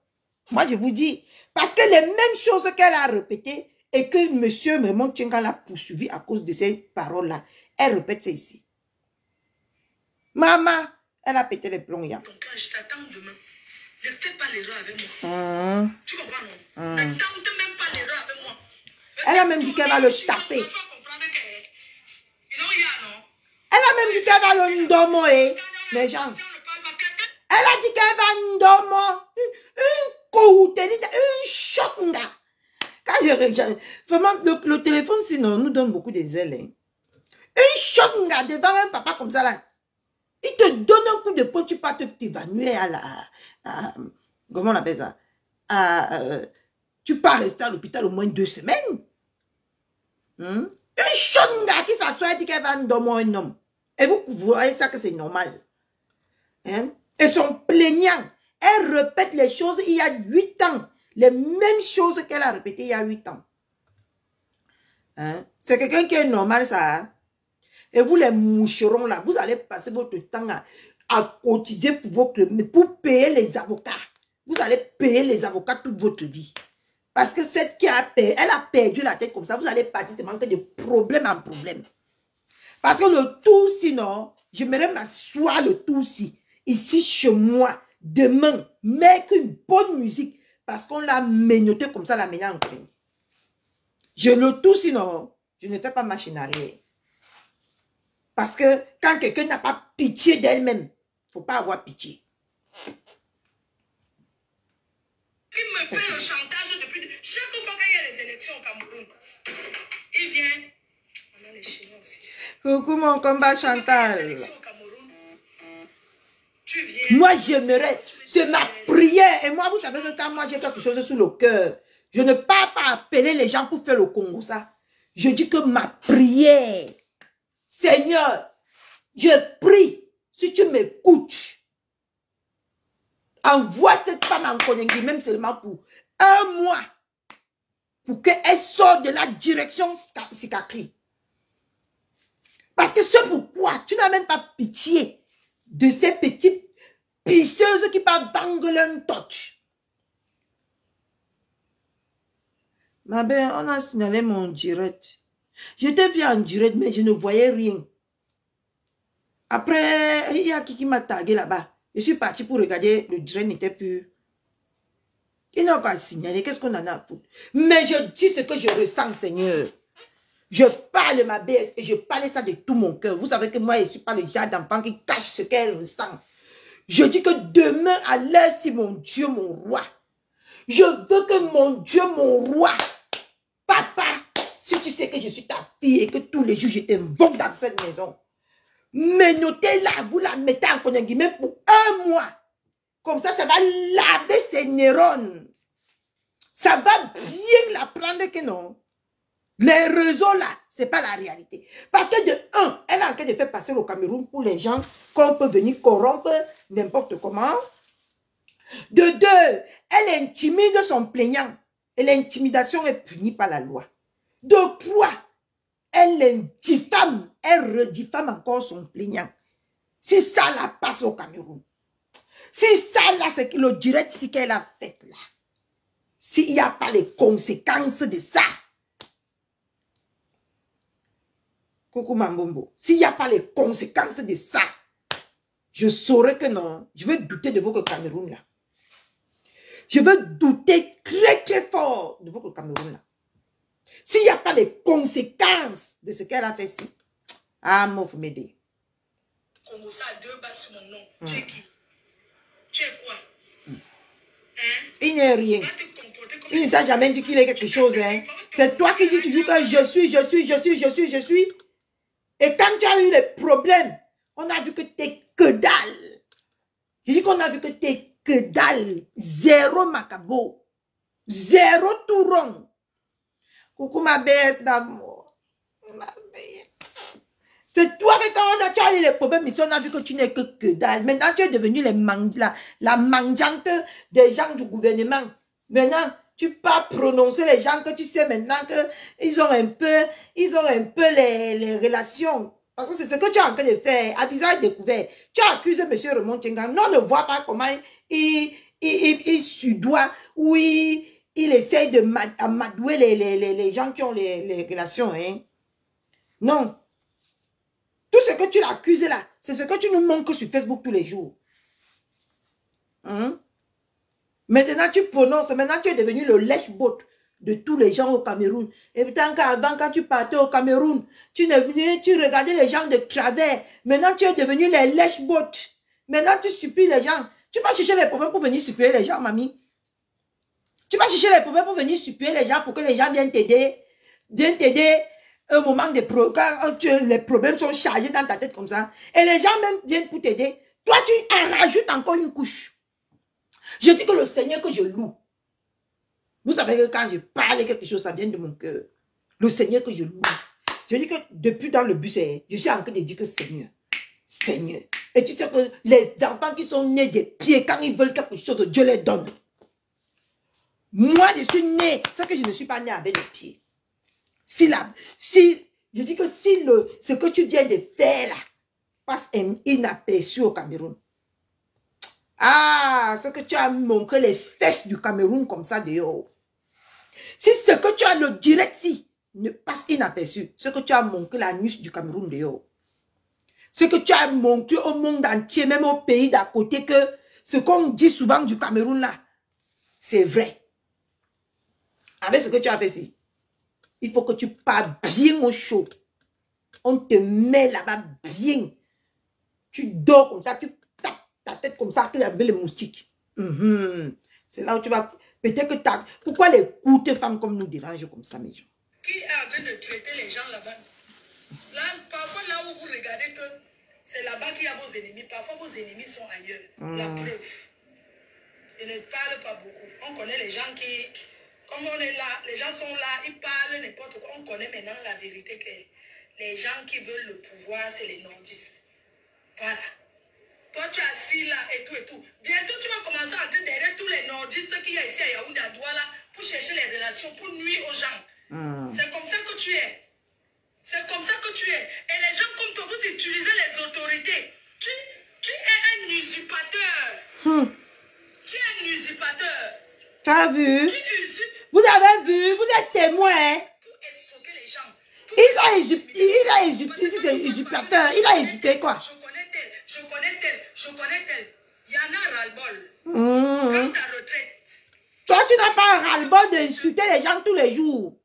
Moi, je vous dis, parce que les mêmes choses qu'elle a répétées et que monsieur Raymond Tchenga l'a poursuivi à cause de ces paroles-là, elle répète ça ici. Maman, elle a pété les plombs hier. Donc, quand je t'attends demain, ne fais pas l'erreur avec moi. Tu comprends, non? Ne tente même pas l'erreur avec moi. Elle a même dit qu'elle va le taper. Elle a même dit qu'elle va le ndomo, les gens. Elle a dit qu'elle va ndomo. Une choc. Quand vraiment, le téléphone, sinon, nous donne beaucoup des ailes. Hein. Une choc devant un papa comme ça, là. Il te donne un coup de poing, tu peux t'évanouir à la... comment on appelle ça? Tu peux rester à l'hôpital au moins 2 semaines. Une chonga qui s'assoit et dit qu'elle va dormir un homme. Et vous voyez ça que c'est normal. Hein? Elles sont plaignants. Elle répète les choses il y a 8 ans. Les mêmes choses qu'elle a répétées il y a 8 ans. Hein? C'est quelqu'un qui est normal, ça. Hein? Et vous, les moucherons, là, vous allez passer votre temps à cotiser pour payer les avocats. Vous allez payer les avocats toute votre vie. Parce que cette qui a payé, elle a perdu la tête comme ça. Vous allez partir de manquer de problème en problème. Parce que le tout, sinon, j'aimerais m'asseoir le tout ici chez moi, demain, mettre une bonne musique. Parce qu'on l'a ménoté comme ça, la ménage en train. Je le tout, sinon, je ne fais pas machine arrière. Parce que quand quelqu'un n'a pas pitié d'elle-même, il ne faut pas avoir pitié. Il me fait le chantage depuis... Chaque fois qu'il y a les élections au Cameroun, il vient... On a les Chinois aussi. Coucou mon combat Chantal. Tu viens... Moi j'aimerais, c'est ma prière. Et moi vous savez que quand moi j'ai quelque chose sous le cœur, je ne pars pas appeler les gens pour faire le Congo ça. Je dis que ma prière, Seigneur, je prie, si tu m'écoutes, envoie cette femme en Konengi, même seulement pour 1 mois, pour qu'elle sorte de la direction Sikakri. Parce que c'est pourquoi tu n'as même pas pitié de ces petites pisseuses qui parlent d'anglais touch. Ma belle, on a signalé mon direct. Je t'ai vu en direct, mais je ne voyais rien. Après, il y a qui m'a tagué là-bas. Je suis parti pour regarder, le direct n'était plus. Il n'a pas signalé, qu'est-ce qu'on en a à foutre? Mais je dis ce que je ressens, Seigneur. Je parle ma baisse et je parle ça de tout mon cœur. Vous savez que moi, je ne suis pas le genre d'enfant qui cache ce qu'elle ressent. Je dis que demain, à l'heure, si mon Dieu, mon roi, je veux que mon Dieu, mon roi, papa, si tu sais que je suis ta fille et que tous les jours, je t'invoque dans cette maison, mais notez là, vous la mettez en Konenguimé pour 1 mois. Comme ça, ça va laver ses neurones. Ça va bien la prendre que non. Les réseaux là, ce n'est pas la réalité. Parce que de 1, elle a en train de faire passer au Cameroun pour les gens qu'on peut venir corrompre n'importe comment. De 2, elle intimide son plaignant. Et l'intimidation est punie par la loi. De 3, elle diffame, elle rediffame encore son plaignant. Si ça la passe au Cameroun. Si ça là, c'est le direct si qu'elle a fait là. S'il n'y a pas les conséquences de ça. Coucou Mambombo. S'il n'y a pas les conséquences de ça, je saurais que non. Je vais douter de votre Cameroun là. Je veux douter très très fort de votre Cameroun là. S'il n'y a pas les conséquences de ce qu'elle a fait ici. Ah, moi, vous m'aider. Congo ça a 2 bas sur mon nom. Tu es qui? Tu es quoi? Hein? Il n'est rien. Il ne t'a jamais dit qu'il est quelque chose. Hein. C'est toi qui dis toujours que je suis. Et quand tu as eu les problèmes, on a vu que tu es que dalle. Je dis qu'on a vu que tu es que dalle. Zéro macabo. Zéro tout rond. Coucou ma BS d'amour. Ma BS. C'est toi que quand tu as eu les problèmes, ici on a vu que tu n'es que dalle. Maintenant tu es devenu la mendiante des gens du gouvernement. Maintenant, tu peux prononcer les gens que tu sais maintenant qu'ils ont un peu les relations. Parce que c'est ce que tu es en train de faire. Adisa a découvert. Tu as accusé M. Raymond Tchenga. Non, ne voit pas comment il sudoit ou il essaye de amadouer les gens qui ont les relations. Hein. Non. Tout ce que tu l'accuses là, c'est ce que tu nous montres sur Facebook tous les jours. Hein? Maintenant, tu prononces. Maintenant, tu es devenu le lèche-bot de tous les gens au Cameroun. Et pourtant, avant, quand tu partais au Cameroun, tu regardais les gens de travers. Maintenant, tu es devenu les lèche-bot. Maintenant, tu supplies les gens. Tu vas chercher les problèmes pour venir supplier les gens, mamie. Tu vas chercher les problèmes pour venir supplier les gens pour que les gens viennent t'aider. Viennent t'aider. Un moment de quand les problèmes sont chargés dans ta tête comme ça. Et les gens même viennent pour t'aider. Toi, tu en rajoutes encore une couche. Je dis que le Seigneur que je loue. Vous savez que quand je parle quelque chose, ça vient de mon cœur. Le Seigneur que je loue. Je dis que depuis dans le bus, je suis en train de dire que Seigneur, Seigneur. Et tu sais que les enfants qui sont nés des pieds, quand ils veulent quelque chose, Dieu les donne. Moi, je suis né, c'est que je ne suis pas né avec les pieds. Je dis que si ce que tu viens de faire là passe inaperçu au Cameroun. Ah, ce que tu as montré les fesses du Cameroun comme ça dehors. Si ce que tu as le direct si ne passe inaperçu, ce que tu as montré la nuit du Cameroun dehors. Ce que tu as montré au monde entier, même au pays d'à côté, que ce qu'on dit souvent du Cameroun là, c'est vrai. Avec ce que tu as fait ici. Il faut que tu parles bien au chaud. On te met là-bas bien. Tu dors comme ça, tu tapes ta tête comme ça avec les moustiques. C'est là où tu vas... Peut-être que tu... Pourquoi les courtes femmes comme nous dérangent comme ça, mes gens? Qui est en train de traiter les gens là-bas? Là, parfois, là où vous regardez que c'est là-bas qu'il y a vos ennemis. Parfois, vos ennemis sont ailleurs. La preuve. Ils ne parlent pas beaucoup. On connaît les gens qui... Comme on est là, les gens sont là, ils parlent n'importe quoi. On connaît maintenant la vérité que les gens qui veulent le pouvoir, c'est les nordistes. Voilà. Toi, tu es assis là et tout et tout. Bientôt, tu vas commencer à entrer derrière tous les nordistes qu'il y a ici à Yaoundé, à Douala, pour chercher les relations, pour nuire aux gens. C'est comme ça que tu es. C'est comme ça que tu es. Et les gens comme toi, vous utilisez les autorités. Tu es un usurpateur. Tu es un usurpateur. Tu as vu? Tu usurpes. Vous avez vu? Vous êtes témoin. Pour escroquer les gens. Il a usurpé, c'est usurpateur. Il a usurpé quoi? Je connais tel, je connais tel, je connais tel. Il y en a ras-le-bol. Quand ta retraite. Toi, tu n'as pas ras-le-bol d'insulter les gens tous les jours.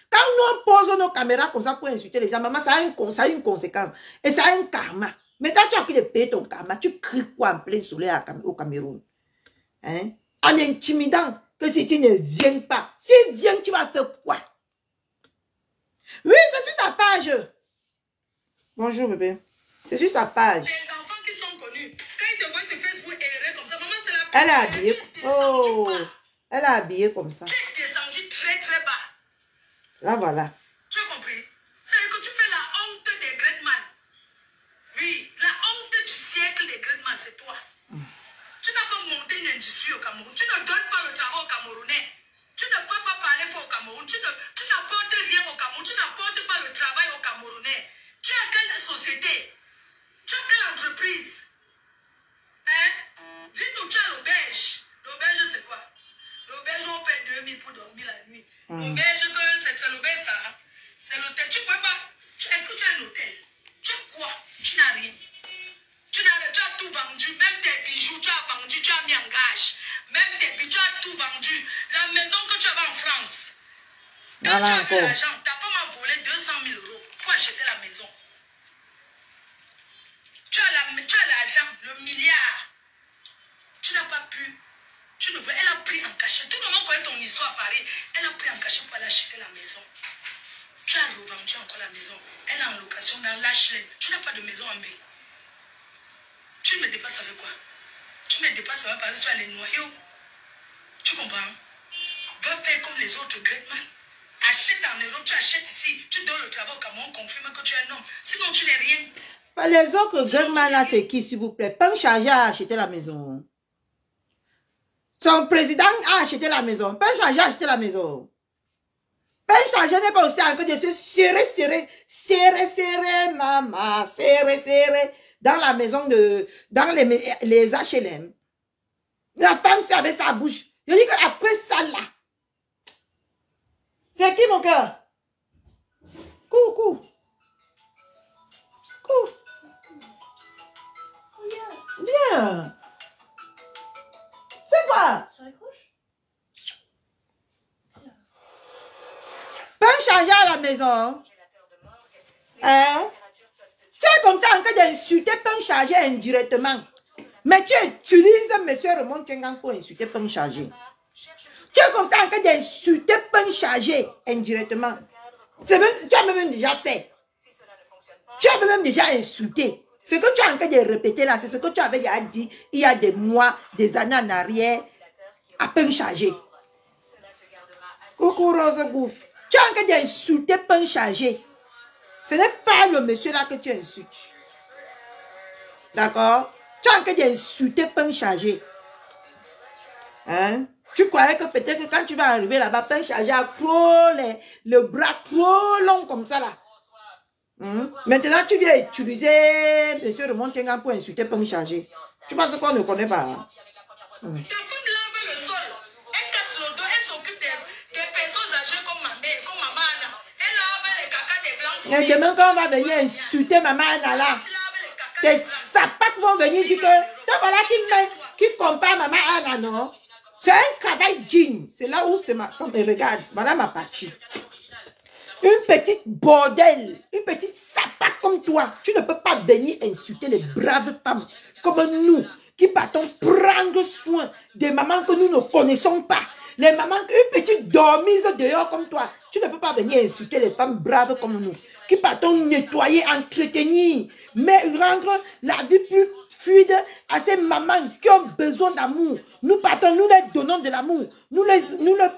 Quand nous on pose nos caméras comme ça pour insulter les gens, maman, ça a une conséquence. Et ça a un karma. Maintenant, tu as pris de payer ton karma. Tu cries quoi en plein soleil au Cameroun? Hein? En intimidant que si tu ne viens pas. S'il vient, tu vas faire quoi? Oui, c'est sur sa page. Bonjour, bébé. C'est sur sa page. Les enfants qui sont connus, quand ils te voient sur Facebook errer comme ça, maman, c'est la... Elle a habillé. Oh, elle a habillé comme ça. Tu es descendu très, très bas. Là, voilà. Tu as compris? C'est que tu fais la honte des great man. Oui, la honte du siècle des great man, c'est toi. Tu n'as pas monté une industrie au Cameroun. Tu ne donnes pas le travail aux Camerounais. Tu ne peux pas parler fort au Cameroun. Tu n'apportes rien au Cameroun. Tu n'apportes pas le travail aux Camerounais. Tu as quelle société? Tu as quelle entreprise? Hein? Dis-nous, tu as l'auberge. L'auberge, c'est quoi? L'auberge, on paie 2000 pour dormir la nuit. L'auberge, c'est l'auberge, ça. C'est l'hôtel. Tu ne peux pas. Est-ce que tu as un hôtel? Tu as quoi? Tu n'as rien. Tu as tout vendu, même tes bijoux, tu as vendu, tu as mis en gage. Même tes bijoux, tu as tout vendu. La maison que tu avais en France. Quand tu as eu l'argent, ta femme a volé 200 000 € pour acheter la maison. Tu as l'argent, le milliard. Tu n'as pas pu. Tu ne veux, elle a pris en cachet. Tout le monde connaît ton histoire à Paris. Elle a pris en cachet pour aller acheter la maison. Tu as revendu encore la maison. Elle est en location dans l'HLM. Tu n'as pas de maison en baie. Tu me dépasses avec quoi? Tu me dépasses avec parce que tu as les noyaux. Tu comprends? va faire comme les autres Gretman. Achète en Europe, tu achètes ici, tu donnes le travail au Cameroun, confirme que tu es un homme. Sinon, tu n'es rien. Les autres Gretman là, c'est qui, s'il vous plaît? Pain chargé a acheté la maison. Son président a acheté la maison. Pain chargé a acheté la maison. Pain chargé n'est pas aussi en train de se serrer, maman, serrer, dans la maison dans les HLM. La femme, c'est avec sa bouche. Je dis qu'après ça, là, c'est qui, mon cœur? Coucou. Bien. C'est quoi? Sur les couches? Pain chargé à la maison. Hein? Tu es comme ça en train d'insulter pain chargé indirectement. Mais tu utilises M. Raymond Tchengang pour insulter pain chargé. Tu es comme ça en train d'insulter pain chargé indirectement. Tu as même déjà fait. Tu as même déjà insulté. Ce que tu es en train de répéter là, c'est ce que tu avais déjà dit il y a des mois, des années en arrière, à pain chargé. Coucou Rose Gouffre. Tu es en train d'insulter pain chargé. Ce n'est pas le monsieur là que tu insultes. D'accord? Tu es en train d'insulter pain chargé. Hein? Tu croyais que peut-être que quand tu vas arriver là-bas, pain chargé a trop le bras trop long comme ça là. Maintenant, tu viens utiliser M. Raymond Tchengang pour insulter pain chargé. Tu penses qu'on ne connaît pas? Hein? Ta femme lave le sol. Elle casse le dos. Elle s'occupe des personnes âgées comme ma mère, comme maman Anna. Elle lave les caca des blancs. Mais demain, quand on va venir insulter maman Anna là, tes sapates vont venir dire que toi voilà qui compare maman Anna, non? C'est un travail digne. C'est là où c'est ma femme. Et regarde, voilà ma partie. Une petite bordel, une petite sapate comme toi, tu ne peux pas venir insulter les braves femmes comme nous, qui partons prendre soin des mamans que nous ne connaissons pas. Les mamans, une petite dormise dehors comme toi, tu ne peux pas venir insulter les femmes braves comme nous, qui partons nettoyer, entretenir, mais rendre la vie plus fluide à ces mamans qui ont besoin d'amour. Nous partons, nous les donnons de l'amour, nous les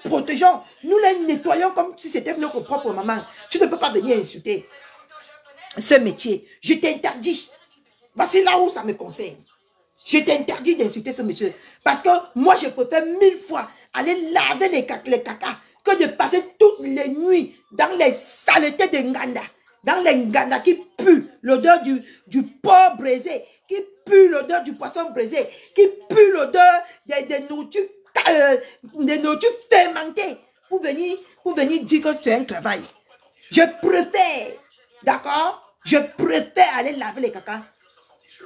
protégeons, nous les nettoyons comme si c'était notre propre maman. Tu ne peux pas venir insulter ce métier. Je t'interdis. Voici là où ça me concerne. Je t'interdis d'insulter ce monsieur. Parce que moi, je préfère 1000 fois aller laver les caca que de passer toutes les nuits dans les saletés de Nganda. Dans les Nganda qui puent l'odeur du porc braisé, qui pue l'odeur du poisson braisé, qui pue l'odeur des nourritures fermentées pour venir dire que tu as un travail. Je préfère, d'accord? Je préfère aller laver les caca.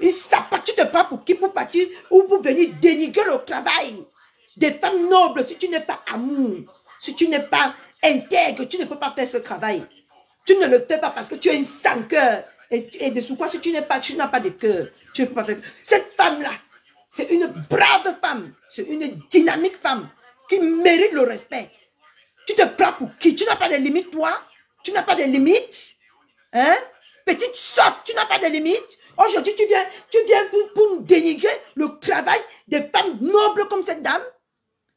Et ça, tu te prends pour qui? Pour partir ou pour venir dénigrer le travail des femmes nobles. Si tu n'es pas amour, si tu n'es pas intègre, tu ne peux pas faire ce travail. Tu ne le fais pas parce que tu es une sans cœur. Et de sous quoi, si tu n'as pas de cœur, tu ne peux pas faire. Cette femme-là, c'est une brave femme. C'est une dynamique femme qui mérite le respect. Tu te prends pour qui? Tu n'as pas de limite, toi? Tu n'as pas de limite? Hein? Petite sorte, tu n'as pas de limite? Aujourd'hui, tu viens pour dénigrer le travail des femmes nobles comme cette dame?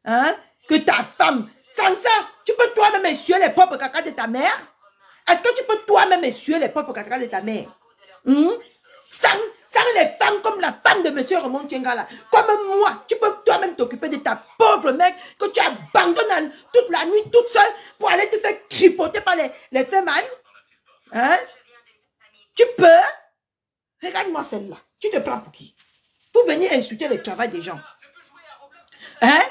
Hein? Que ta femme, sans ça, tu peux toi-même essuyer les propres caca de ta mère? Est-ce que tu peux toi-même essuyer les propres caca de ta mère? Sans les femmes comme la femme de M. Raymond Tchengang là, comme moi, tu peux toi-même t'occuper de ta pauvre mec que tu abandonnes toute la nuit toute seule pour aller te faire tripoter par les femmes. Hein? Tu peux? Regarde-moi celle-là. Tu te prends pour qui? Pour venir insulter le travail des gens. Hein?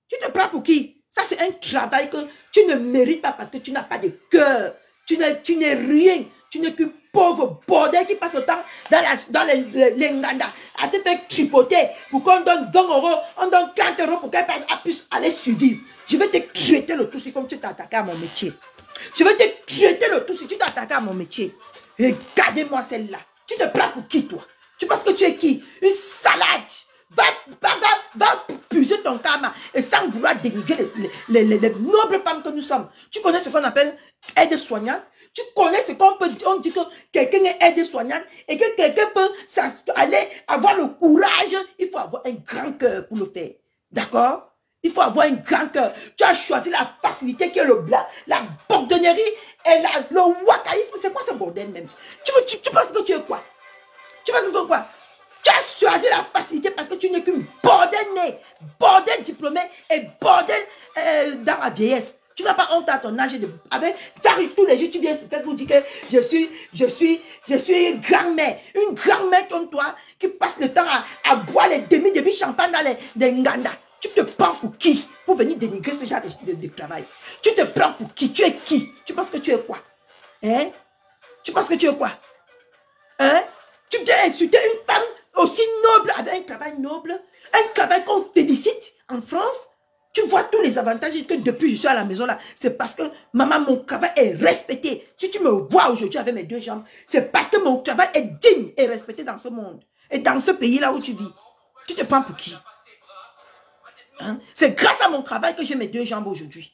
Tu te prends pour qui? Ça, c'est un travail que tu ne mérites pas parce que tu n'as pas de cœur. Tu n'es rien. Tu n'es qu'une pauvre bordel qui passe le temps dans les Nganda à se faire tripoter pour qu'on donne 20 €, on donne 30 € pour qu'elle puisse aller survivre. Je vais te traiter le tout si comme tu t'es attaqué à mon métier. Je vais te traiter le tout si tu t'es attaqué à mon métier. Regardez-moi celle-là. Tu te prends pour qui, toi? Tu penses que tu es qui? Une salade. Va puiser ton karma et sans vouloir dénigrer les nobles femmes que nous sommes. Tu connais ce qu'on appelle aide-soignante? Tu connais ce qu'on peut dire? On dit que quelqu'un est aide-soignante et que quelqu'un peut aller avoir le courage. Il faut avoir un grand cœur pour le faire. D'accord? Il faut avoir un grand cœur. Tu as choisi la facilité qui est le blanc, la bordonnerie et le wakaïsme. C'est quoi ce bordel même? Tu penses que tu es quoi? Tu penses que quoi? Tu as choisi la facilité parce que tu n'es qu'une bordel née, bordel diplômée et bordel dans la vieillesse. Tu n'as pas honte à ton âge. Tu arrives tous les jours, tu viens sur Facebook dire que je suis une grand-mère. Une grand-mère comme toi qui passe le temps à boire les demi champagne dans les nganda. Tu te prends pour qui? Pour venir dénigrer ce genre de travail. Tu te prends pour qui? Tu es qui? Tu penses que tu es quoi? Hein? Tu penses que tu es quoi? Hein? Tu viens insulter une femme aussi noble avec un travail noble, un travail qu'on félicite en France. Tu vois tous les avantages que depuis que je suis à la maison là, c'est parce que maman, mon travail est respecté. Si tu me vois aujourd'hui avec mes deux jambes, c'est parce que mon travail est digne et respecté dans ce monde. Et dans ce pays là où tu vis. Tu te prends pour qui? Hein? C'est grâce à mon travail que j'ai mes deux jambes aujourd'hui.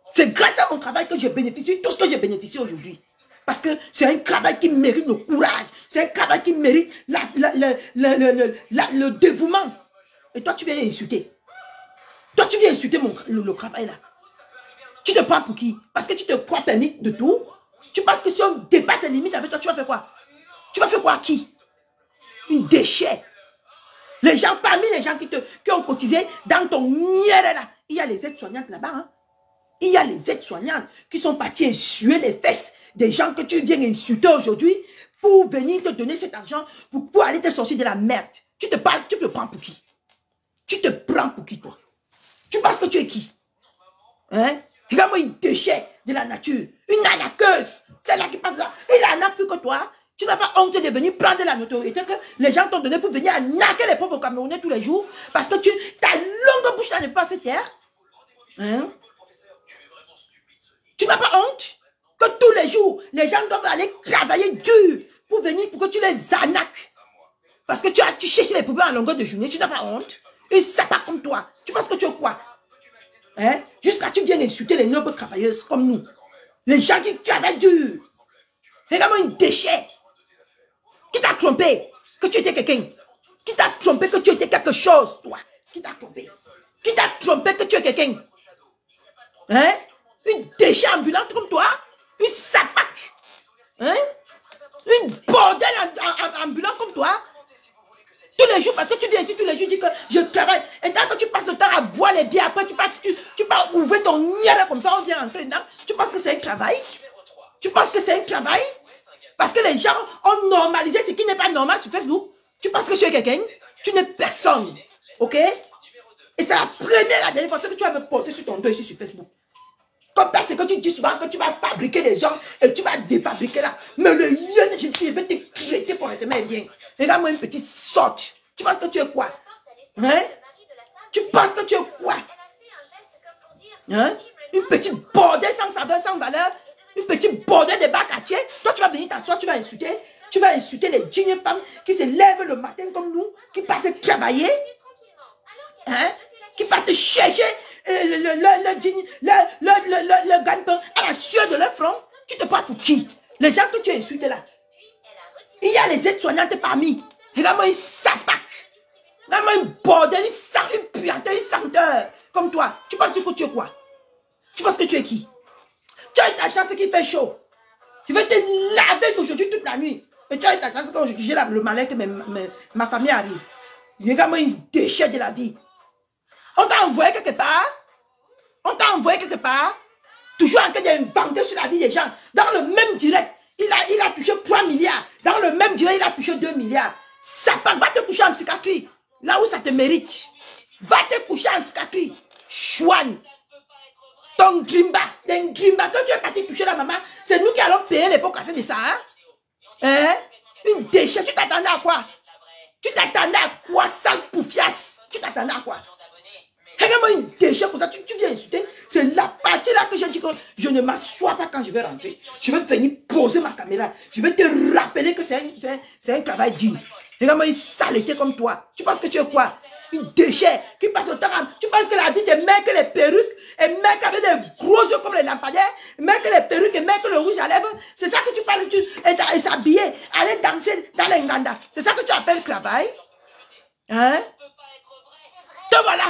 C'est grâce à mon travail que je bénéficie tout ce que j'ai bénéficié aujourd'hui. Parce que c'est un travail qui mérite le courage. C'est un travail qui mérite le dévouement. Et toi, tu viens insulter. Toi, tu viens insulter le travail là. Tu te prends pour qui? Parce que tu te crois permis de tout. Tu penses que si on dépasse les limites avec toi, tu vas faire quoi? Tu vas faire quoi à qui? Une déchet. Les gens, parmi les gens qui ont cotisé dans ton nière là, il y a les aides-soignantes là-bas. Hein? Il y a les aides-soignantes qui sont parties essuyer les fesses des gens que tu viens insulter aujourd'hui pour venir te donner cet argent pour aller te sortir de la merde. Tu te prends pour qui? Tu te prends pour qui toi? Tu penses que tu es qui? Hein? Regarde-moi une déchet de la nature, une arnaqueuse, celle-là qui passe là, il en a plus que toi. Tu n'as pas honte de venir prendre la notoriété que les gens t'ont donné pour venir arnaquer les pauvres Camerounais tous les jours parce que ta longue bouche là n'est pas à se taire. Hein? Tu n'as pas honte que tous les jours, les gens doivent aller travailler dur pour venir, pour que tu les arnaques. Parce que tu cherches les problèmes à longueur de journée, tu n'as pas honte. Ils ne savent pas comme toi. Tu penses que tu es quoi? Hein? Jusqu'à tu viens insulter les nobles travailleuses comme nous. Les gens qui travaillent dur. Regarde-moi une déchet. Qui t'a trompé que tu étais quelqu'un? Qui t'a trompé que tu étais quelque chose, toi? Qui t'a trompé? Qui t'a trompé que tu es quelqu'un? Hein? Une déchet ambulante comme toi? Une sapac? Hein? Une bordel ambulante comme toi? Tous les jours, parce que tu viens ici tous les jours, dis que je travaille. Et quand tu passes le temps à boire les bières, après tu vas ouvrir ton nière comme ça, on vient rentrer dedans. Tu penses que c'est un travail? Tu penses que c'est un travail? Parce que les gens ont normalisé ce qui n'est pas normal sur Facebook. Tu penses que tu es quelqu'un? Tu n'es personne. Ok? Et c'est la première et la dernière fois que tu vas me porter sur ton dos ici sur Facebook. Comme ça, c'est que tu dis souvent que tu vas fabriquer des gens et tu vas défabriquer là. Mais le lion, je vais te traiter correctement et bien. Regarde-moi une petite sorte. Tu penses que tu es quoi? Hein? Tu penses que tu es quoi? Hein? Une petite bordelle sans saveur, sans valeur. Une petite bordelle de bacatier. Toi, tu vas venir t'asseoir, tu vas insulter. Tu vas insulter les dignes femmes qui se lèvent le matin comme nous, qui partent travailler. Hein? Qui partent chercher le gagne-pain à la sueur de leur front. Tu te parles pour qui? Les gens que tu insultes là. Il y a les aides-soignantes parmi. Regarde-moi une sapac. Regarde-moi une bordel, une puanteur, une senteur. Comme toi. Tu penses que tu es quoi? Tu penses que tu es qui? Tu as ta chance qu'il fait chaud. Je vais te laver aujourd'hui toute la nuit. Et tu as ta chance qu'aujourd'hui j'ai le malheur que ma famille arrive. Regarde-moi une déchet de la vie. On t'a envoyé quelque part. On t'a envoyé quelque part. Toujours en train d'inventer sur la vie des gens. Dans le même direct, il a touché 3 milliards. Dans le même direct, il a touché 2 milliards. Ça va te coucher en psychiatrie. Là où ça te mérite. Va te coucher en psychiatrie. Chouane. Ton grimba. Les grimba. Quand tu es parti toucher la maman, c'est nous qui allons payer les pots cassés de ça. Hein? Une déchet. Tu t'attendais à quoi? Tu t'attendais à quoi, sale poufiasse? Tu t'attendais à quoi? Regarde-moi une déchet comme ça, tu viens insulter. C'est la partie là que j'ai dit que je ne m'assois pas quand je vais rentrer. Je vais venir poser ma caméra. Je vais te rappeler que c'est un travail digne. Regarde-moi une saleté comme toi. Tu penses que tu es quoi? Une déchet qui passe le temps. Tu penses que la vie c'est mec les perruques et mec avec des gros yeux comme les lampadaires, mec les perruques et mec le rouge à lèvres. C'est ça que tu parles, et s'habiller, aller danser dans les Nganda. C'est ça que tu appelles travail? Hein? Te voilà.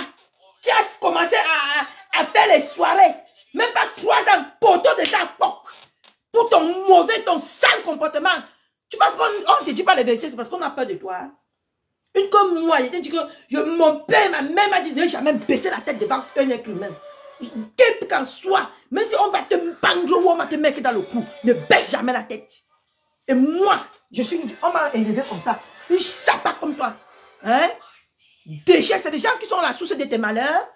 Qui a commencé à faire les soirées. Même pas 3 ans, poteau de ta coque. Pour ton mauvais, ton sale comportement. Tu penses qu'on ne te dit pas la vérité, c'est parce qu'on a peur de toi. Une comme moi, il te dit que mon père, ma mère m'a dit de ne jamais baisser la tête devant un être humain. Quel qu'en soit, même si on va te pendre ou on va te mettre dans le cou, ne baisse jamais la tête. Et moi, on m'a élevé comme ça. Une sapate comme toi. Hein? Déchets, c'est des gens qui sont la source de tes malheurs.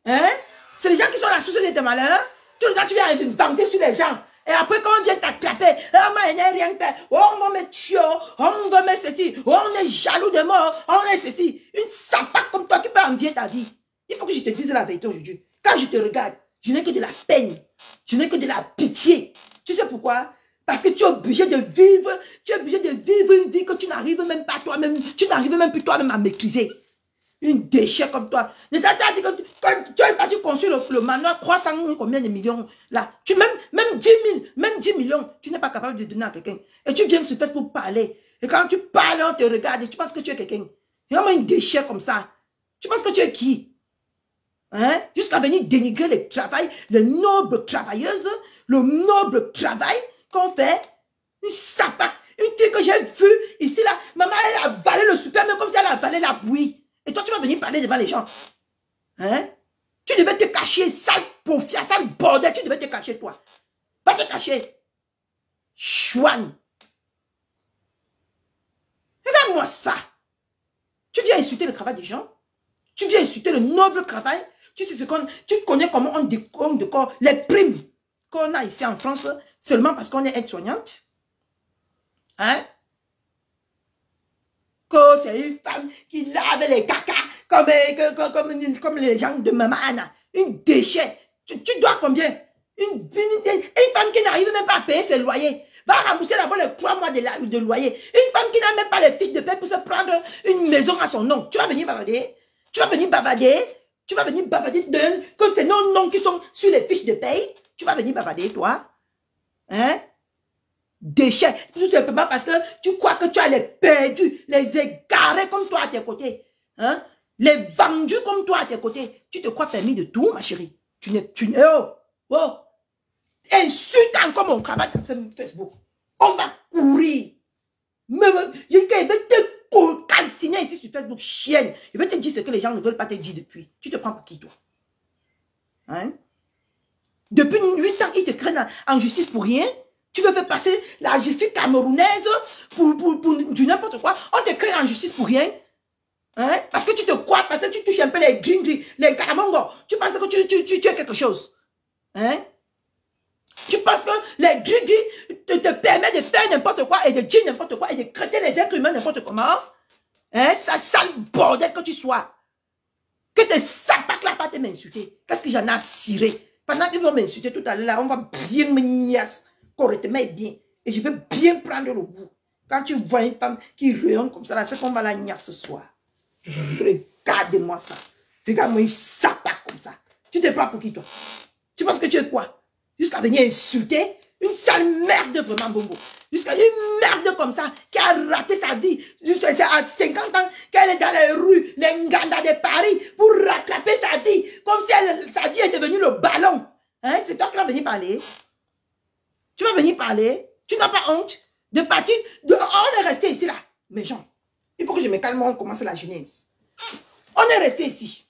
Hein? C'est des gens qui sont la source de tes malheurs. Tout le temps, tu viens vanter sur les gens. Et après, quand on vient t'attraper, on n'a rien fait. Oh, on va me tuer, on va me ceci, oh, on est jaloux de moi, on est ceci. Une sapate comme toi qui peut envier ta vie. Il faut que je te dise la vérité aujourd'hui. Quand je te regarde, je n'ai que de la peine. Je n'ai que de la pitié. Tu sais pourquoi? Parce que tu es obligé de vivre, une vie que tu n'arrives même pas toi-même, tu n'arrives même plus toi-même à maîtriser. Une déchet comme toi. Mais ça t'a dit que quand tu es parti construire le manoir, 300 combien de millions là. Même 10 000, même 10 millions, tu n'es pas capable de donner à quelqu'un. Et tu viens sur Facebook parler. Et quand tu parles, on te regarde et tu penses que tu es quelqu'un. Il y a une déchet comme ça. Tu penses que tu es qui? Hein? Jusqu'à venir dénigrer le travail, les nobles travailleuses, le noble travail qu'on fait. Une sapate. Une fille que j'ai vue ici là. Maman, elle a avalé le super, mais comme si elle a avalé la bouillie. Et toi, tu vas venir parler devant les gens. Hein? Tu devais te cacher, sale pauvre, sale bordel. Tu devais te cacher, toi. Va te cacher. Chouane. Regarde-moi ça. Tu viens insulter le travail des gens. Tu viens insulter le noble travail. Tu sais ce qu'on... Tu connais comment on décore les primes qu'on a ici en France seulement parce qu'on est aide-soignante. Hein? Que c'est une femme qui lave les caca comme les gens de Maman Anna. Une déchet. Tu dois combien? Une femme qui n'arrive même pas à payer ses loyers. Va rembourser d'abord les 3 mois de loyer. Une femme qui n'a même pas les fiches de paie pour se prendre une maison à son nom. Tu vas venir bavader. Tu vas venir bavader. Tu vas venir bavader que c'est nos noms qui sont sur les fiches de paie. Tu vas venir bavader, toi. Hein? Déchets. Tout simplement parce que tu crois que tu as les perdus, les égarés comme toi à tes côtés. Hein? Les vendus comme toi à tes côtés. Tu te crois permis de tout, ma chérie. Oh! Insulte encore mon travail dans ce Facebook. On va courir. Je vais te calciner ici sur Facebook, chienne. Je vais te dire ce que les gens ne veulent pas te dire depuis. Tu te prends pour qui, toi? Hein? Depuis 8 ans, ils te craignent en justice pour rien. Tu veux faire passer la justice camerounaise pour du n'importe quoi. On te crée en justice pour rien. Hein? Parce que tu te crois, parce que tu touches un peu les gringri, les caramongos. Tu penses que tu es quelque chose. Hein? Tu penses que les gringri te permettent de faire n'importe quoi et de dire n'importe quoi et de traiter les êtres humains n'importe comment. Hein? Ça sale bordel que tu sois. Que tes sapates là pas te m'insulter. Qu'est-ce que j'en ai à cirer? Pendant qu'ils vont m'insulter tout à l'heure, on va bien me niasse. Correctement et bien. Et je vais bien prendre le bout. Quand tu vois une femme qui rayonne comme ça, c'est qu'on va la niasse ce soir. Regarde-moi ça. Regarde-moi une sapate comme ça. Tu te prends pour qui, toi? Tu penses que tu es quoi? Jusqu'à venir insulter une sale merde vraiment bongo. Jusqu'à une merde comme ça qui a raté sa vie. C'est à 50 ans qu'elle est dans les rues, les Nganda de Paris pour rattraper sa vie. Comme si sa vie est devenue le ballon. Hein? C'est toi qui vas venir parler. Tu vas venir parler. Tu n'as pas honte de partir. On est resté ici là. Mais Jean, il faut que je me calme, on commence la genèse. On est resté ici.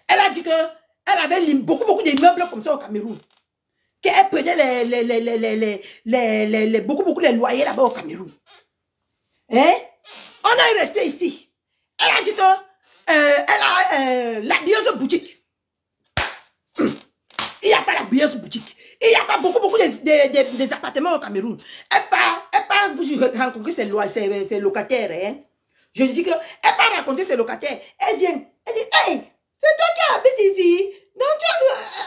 Elle a dit qu'elle avait beaucoup d'immeubles comme ça au Cameroun. Qu'elle prenait beaucoup les loyers là-bas au Cameroun. Hein? On est resté ici. Elle a dit qu'elle a la bieuse boutique. Il n'y a pas la bieuse boutique. Il n'y a pas beaucoup des appartements au Cameroun. Elle part rencontrer ses locataires. Hein? Je dis qu'elle part rencontrer ses locataires. Elle vient. Elle dit, hey, c'est toi qui habites ici. Non,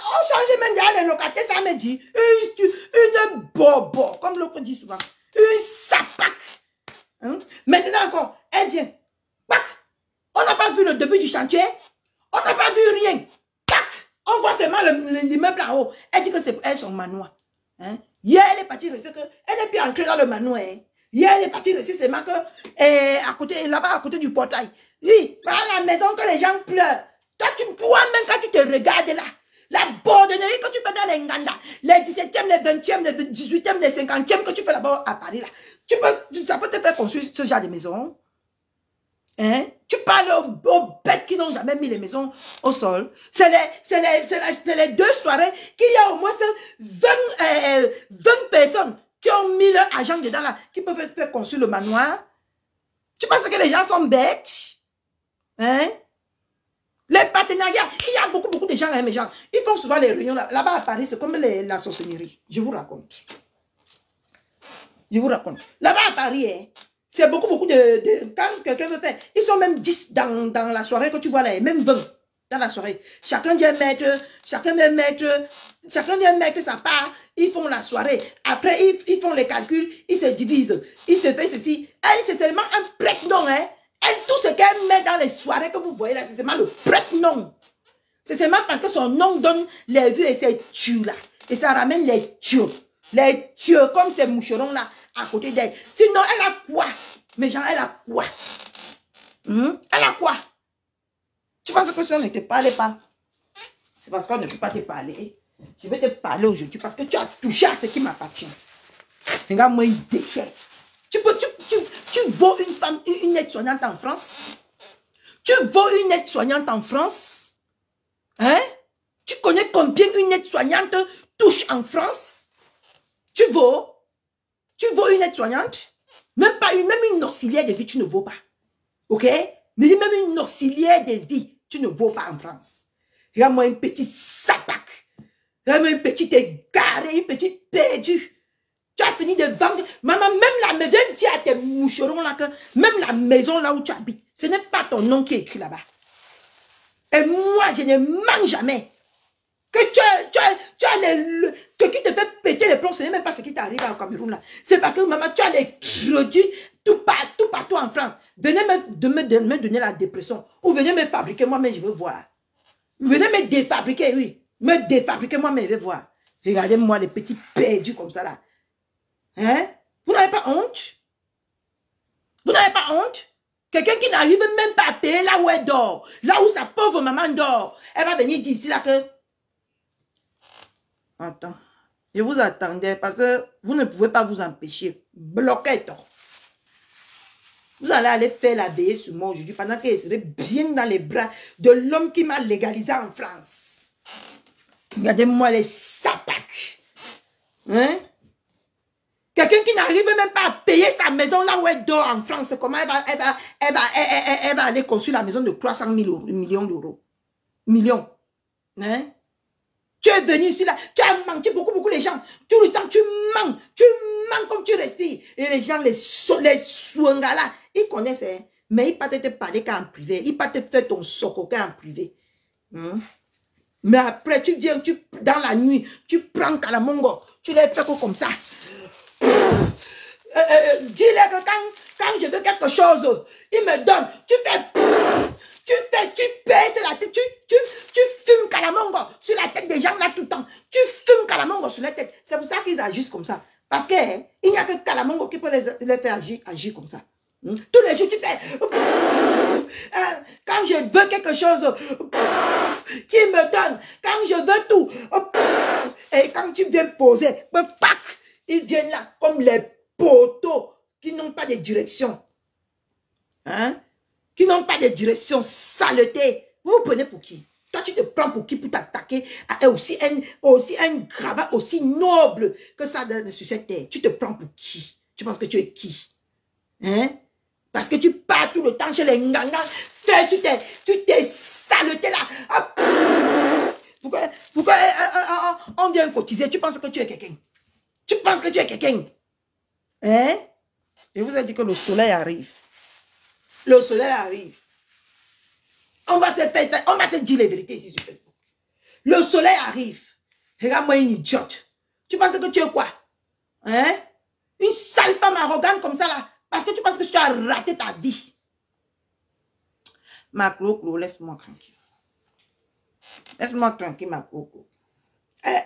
on change même derrière les locataires. Ça me dit, une bobo, comme l'autre dit souvent. Une sapac. Hein? Maintenant encore, elle vient. Pac. On n'a pas vu le début du chantier. On n'a pas vu rien. On voit seulement l'immeuble là-haut. Elle dit que c'est elle son manoir. Hein? Hier, elle est partie rester que elle n'est plus entrée dans le manoir. Hein? Hier, elle est partie rester seulement que, à côté, là-bas, à côté du portail. Oui, à la maison que les gens pleurent. Toi, tu pourras même quand tu te regardes là, la bordenerie que tu fais dans les Nganda, les 17e, les 20e, les 18e, les 50e que tu fais là-bas à Paris là, ça peut te faire construire ce genre de maison. Hein? Tu parles aux bêtes qui n'ont jamais mis les maisons au sol. C'est les 2 soirées qu'il y a au moins 20 personnes qui ont mis leur argent dedans là, qui peuvent faire construire le manoir. Tu penses que les gens sont bêtes? Hein? Les partenariats, il y a beaucoup de gens, hein, mes gens. Ils font souvent les réunions là-bas à Paris, c'est comme la sorcellerie. Je vous raconte. Je vous raconte. Là-bas à Paris, hein, c'est beaucoup de... Quand quelqu'un veut faire, ils sont même 10 dans la soirée que tu vois là, et même 20 dans la soirée. Chacun vient mettre sa part, ils font la soirée. Après, ils font les calculs, ils se divisent, ils se font ceci. Elle, c'est seulement un prête-nom, hein. Elle, tout ce qu'elle met dans les soirées que vous voyez là, c'est seulement le prête-nom. C'est seulement parce que son nom donne les vues et ses tues là. Et ça ramène les tues. Les tues comme ces moucherons là à côté d'elle. Sinon, elle a quoi? Mais gens, elle a quoi? Elle a quoi? Tu penses que si on ne te parlait pas, c'est parce qu'on ne peut pas te parler. Je vais te parler aujourd'hui parce que tu as touché à ce qui m'appartient. Regarde-moi, il déchire. Tu vaux une femme, une aide-soignante en France? Tu vaux une aide-soignante en France? Hein? Tu connais combien une aide-soignante touche en France? Tu vaux une aide-soignante? Même une auxiliaire de vie, tu ne vaux pas. Ok? Mais même une auxiliaire de vie, tu ne vaux pas en France. Regarde-moi une petite sapac. Regarde-moi une petite égarée, une petite perdue. Tu as fini de vendre. Maman, même la maison, tu as tes moucherons là, que même la maison là où tu habites, ce n'est pas ton nom qui est écrit là-bas. Et moi, je ne mens jamais. Que tu as ce qui te fait péter les plombs, ce n'est même pas ce qui t'arrive au Cameroun là. C'est parce que maman, tu as les crédits tout partout en France. Venez me donner la dépression. Ou venez me fabriquer moi-même, je veux voir. Venez me défabriquer, oui. Me défabriquer moi-même, je veux voir. Regardez-moi les petits perdus comme ça là. Hein? Vous n'avez pas honte? Vous n'avez pas honte? Quelqu'un qui n'arrive même pas à payer là où elle dort, là où sa pauvre maman dort, elle va venir dire ici là que... Attends, je vous attendais parce que vous ne pouvez pas vous empêcher. Bloquez donc. Vous allez aller faire la veillée sur moi aujourd'hui pendant qu'elle serait bien dans les bras de l'homme qui m'a légalisé en France. Regardez-moi les sapacs. Hein? Quelqu'un qui n'arrive même pas à payer sa maison là où elle dort en France, comment elle va aller construire la maison de 300 millions d'euros. Millions. Hein? Tu es venu ici là, tu as menti beaucoup les gens. Tout le temps tu mens comme tu respires. Et les gens, les soingala là, ils connaissent, hein? Mais ils ne peuvent te parler qu'en privé. Ils ne peuvent te faire ton socoquin en privé. Mais après, tu viens, dans la nuit, tu prends Kalamongo, tu les fais comme ça. Dis-leur que quand je veux quelque chose, ils me donnent. Tu payes sur la tête, tu fumes Kalamongo sur la tête des gens là tout le temps. Tu fumes Kalamongo sur la tête. C'est pour ça qu'ils agissent comme ça. Parce qu'il n'y a que Kalamongo qui peut les faire agir comme ça. Tous les jours, tu fais... Quand je veux quelque chose, qui me donne. Quand je veux tout. Et quand tu viens poser, ils viennent là comme les poteaux qui n'ont pas de direction. Hein? Qui n'ont pas de direction, saleté. Vous vous prenez pour qui? Toi, tu te prends pour qui pour t'attaquer à aussi un gravat aussi noble que ça sur cette terre. Tu te prends pour qui? Tu penses que tu es qui? Hein? Parce que tu pars tout le temps chez les ngangas, fais sur tes saletés là. Pourquoi on vient cotiser? Tu penses que tu es quelqu'un? Tu penses que tu es quelqu'un? Hein? Je vous ai dit que le soleil arrive. Le soleil arrive. On va te dire les vérités ici sur Facebook. Le soleil arrive. Regarde-moi une idiote. Tu penses que tu es quoi? Hein? Une sale femme arrogante comme ça là. Parce que tu penses que tu as raté ta vie. Ma Clo, laisse-moi tranquille. Laisse-moi tranquille, ma Clo.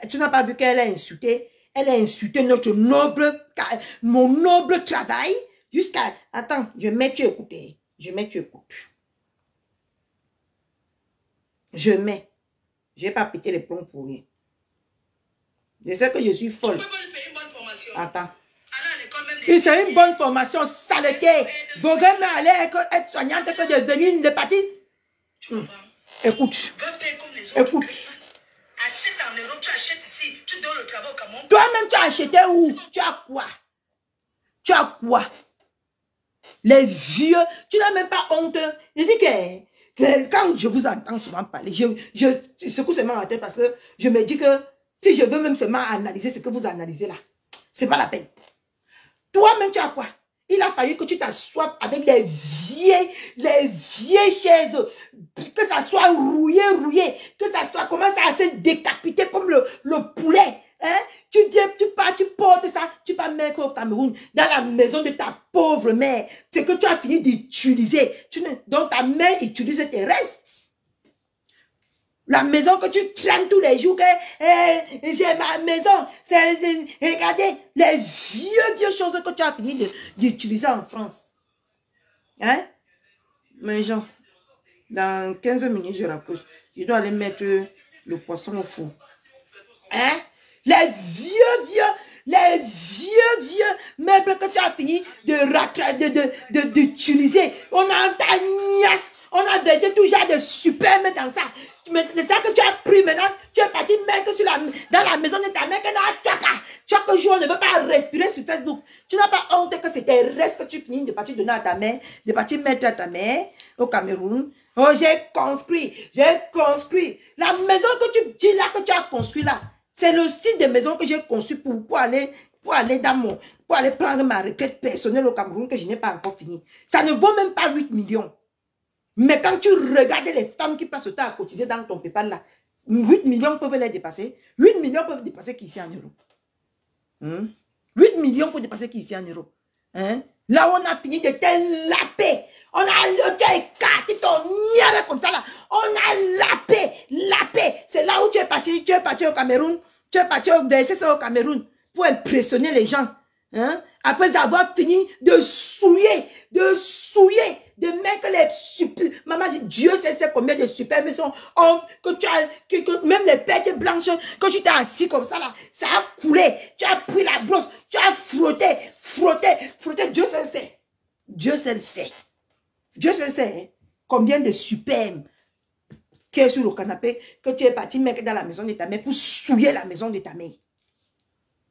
Tu n'as pas vu qu'elle a insulté Elle a insulté mon noble travail jusqu'à... Attends, je mets tu écoutes. Je mets tu écoutes. Je mets. Je n'ai pas pété les plombs pour rien. Je sais que je suis folle. Tu peux me payer une bonne formation. Attends. C'est une bonne formation, saleté. Vaut mieux aller être soignante que de devenir une partie. Écoute. Écoute. Achète en euros, tu achètes ici, tu donnes le travail au Cameroun. Toi-même, tu as acheté où? Tu as quoi? Tu as quoi? Les vieux, tu n'as même pas honte. Je dis que quand je vous entends souvent parler, je secoue seulement la tête parce que je me dis que si je veux même seulement analyser ce que vous analysez là, c'est pas la peine. Toi-même, tu as quoi? Il a fallu que tu t'assoies avec les vieilles chaises, que ça soit rouillé, que ça soit, commence à se décapiter comme le poulet. Hein? Tu portes ça, tu vas mettre au Cameroun, dans la maison de ta pauvre mère, ce que tu as fini d'utiliser. Donc ta mère utilise tes restes. La maison que tu traînes tous les jours, j'ai ma maison. Regardez, les vieux choses que tu as fini d'utiliser en France. Hein? Mais Jean, dans 15 minutes, je rapproche. Je dois aller mettre le poisson au four. Hein? Les vieux meubles que tu as fini d'utiliser. On a ta niasse. On a baissé tout genre de superbe dans ça. Mais c'est ça que tu as pris maintenant. Tu es parti mettre dans la maison de ta mère. Chaque jour, on ne veut pas respirer sur Facebook. Tu n'as pas honte que c'est tes restes que tu finis de partir donner à ta mère, de partir mettre à ta mère au Cameroun. Oh, j'ai construit. La maison que tu dis là, que tu as construit là, c'est le style de maison que j'ai conçu pour aller prendre ma retraite personnelle au Cameroun que je n'ai pas encore fini. Ça ne vaut même pas 8 millions. Mais quand tu regardes les femmes qui passent le temps à cotiser dans ton PayPal là, 8 millions peuvent les dépasser. 8 millions peuvent dépasser qu'ici en euros. 8 millions peuvent dépasser qu'ici en euros. Hein? Là, on a fini de te laper. On a écarté ton nière comme ça là. On a lapé. C'est là où tu es parti au Cameroun. Tu es parti verser ça au Cameroun pour impressionner les gens. Hein? Après avoir fini de souiller, de mettre les super... Maman, Dieu sait combien de super maisons que tu as, que même les bêtes blanches, que tu t'es assis comme ça là, ça a coulé. Tu as pris la brosse, tu as frotté. Dieu sait. Hein? Combien de superbes qui est sur le canapé, que tu es parti mettre dans la maison de ta mère pour souiller la maison de ta mère.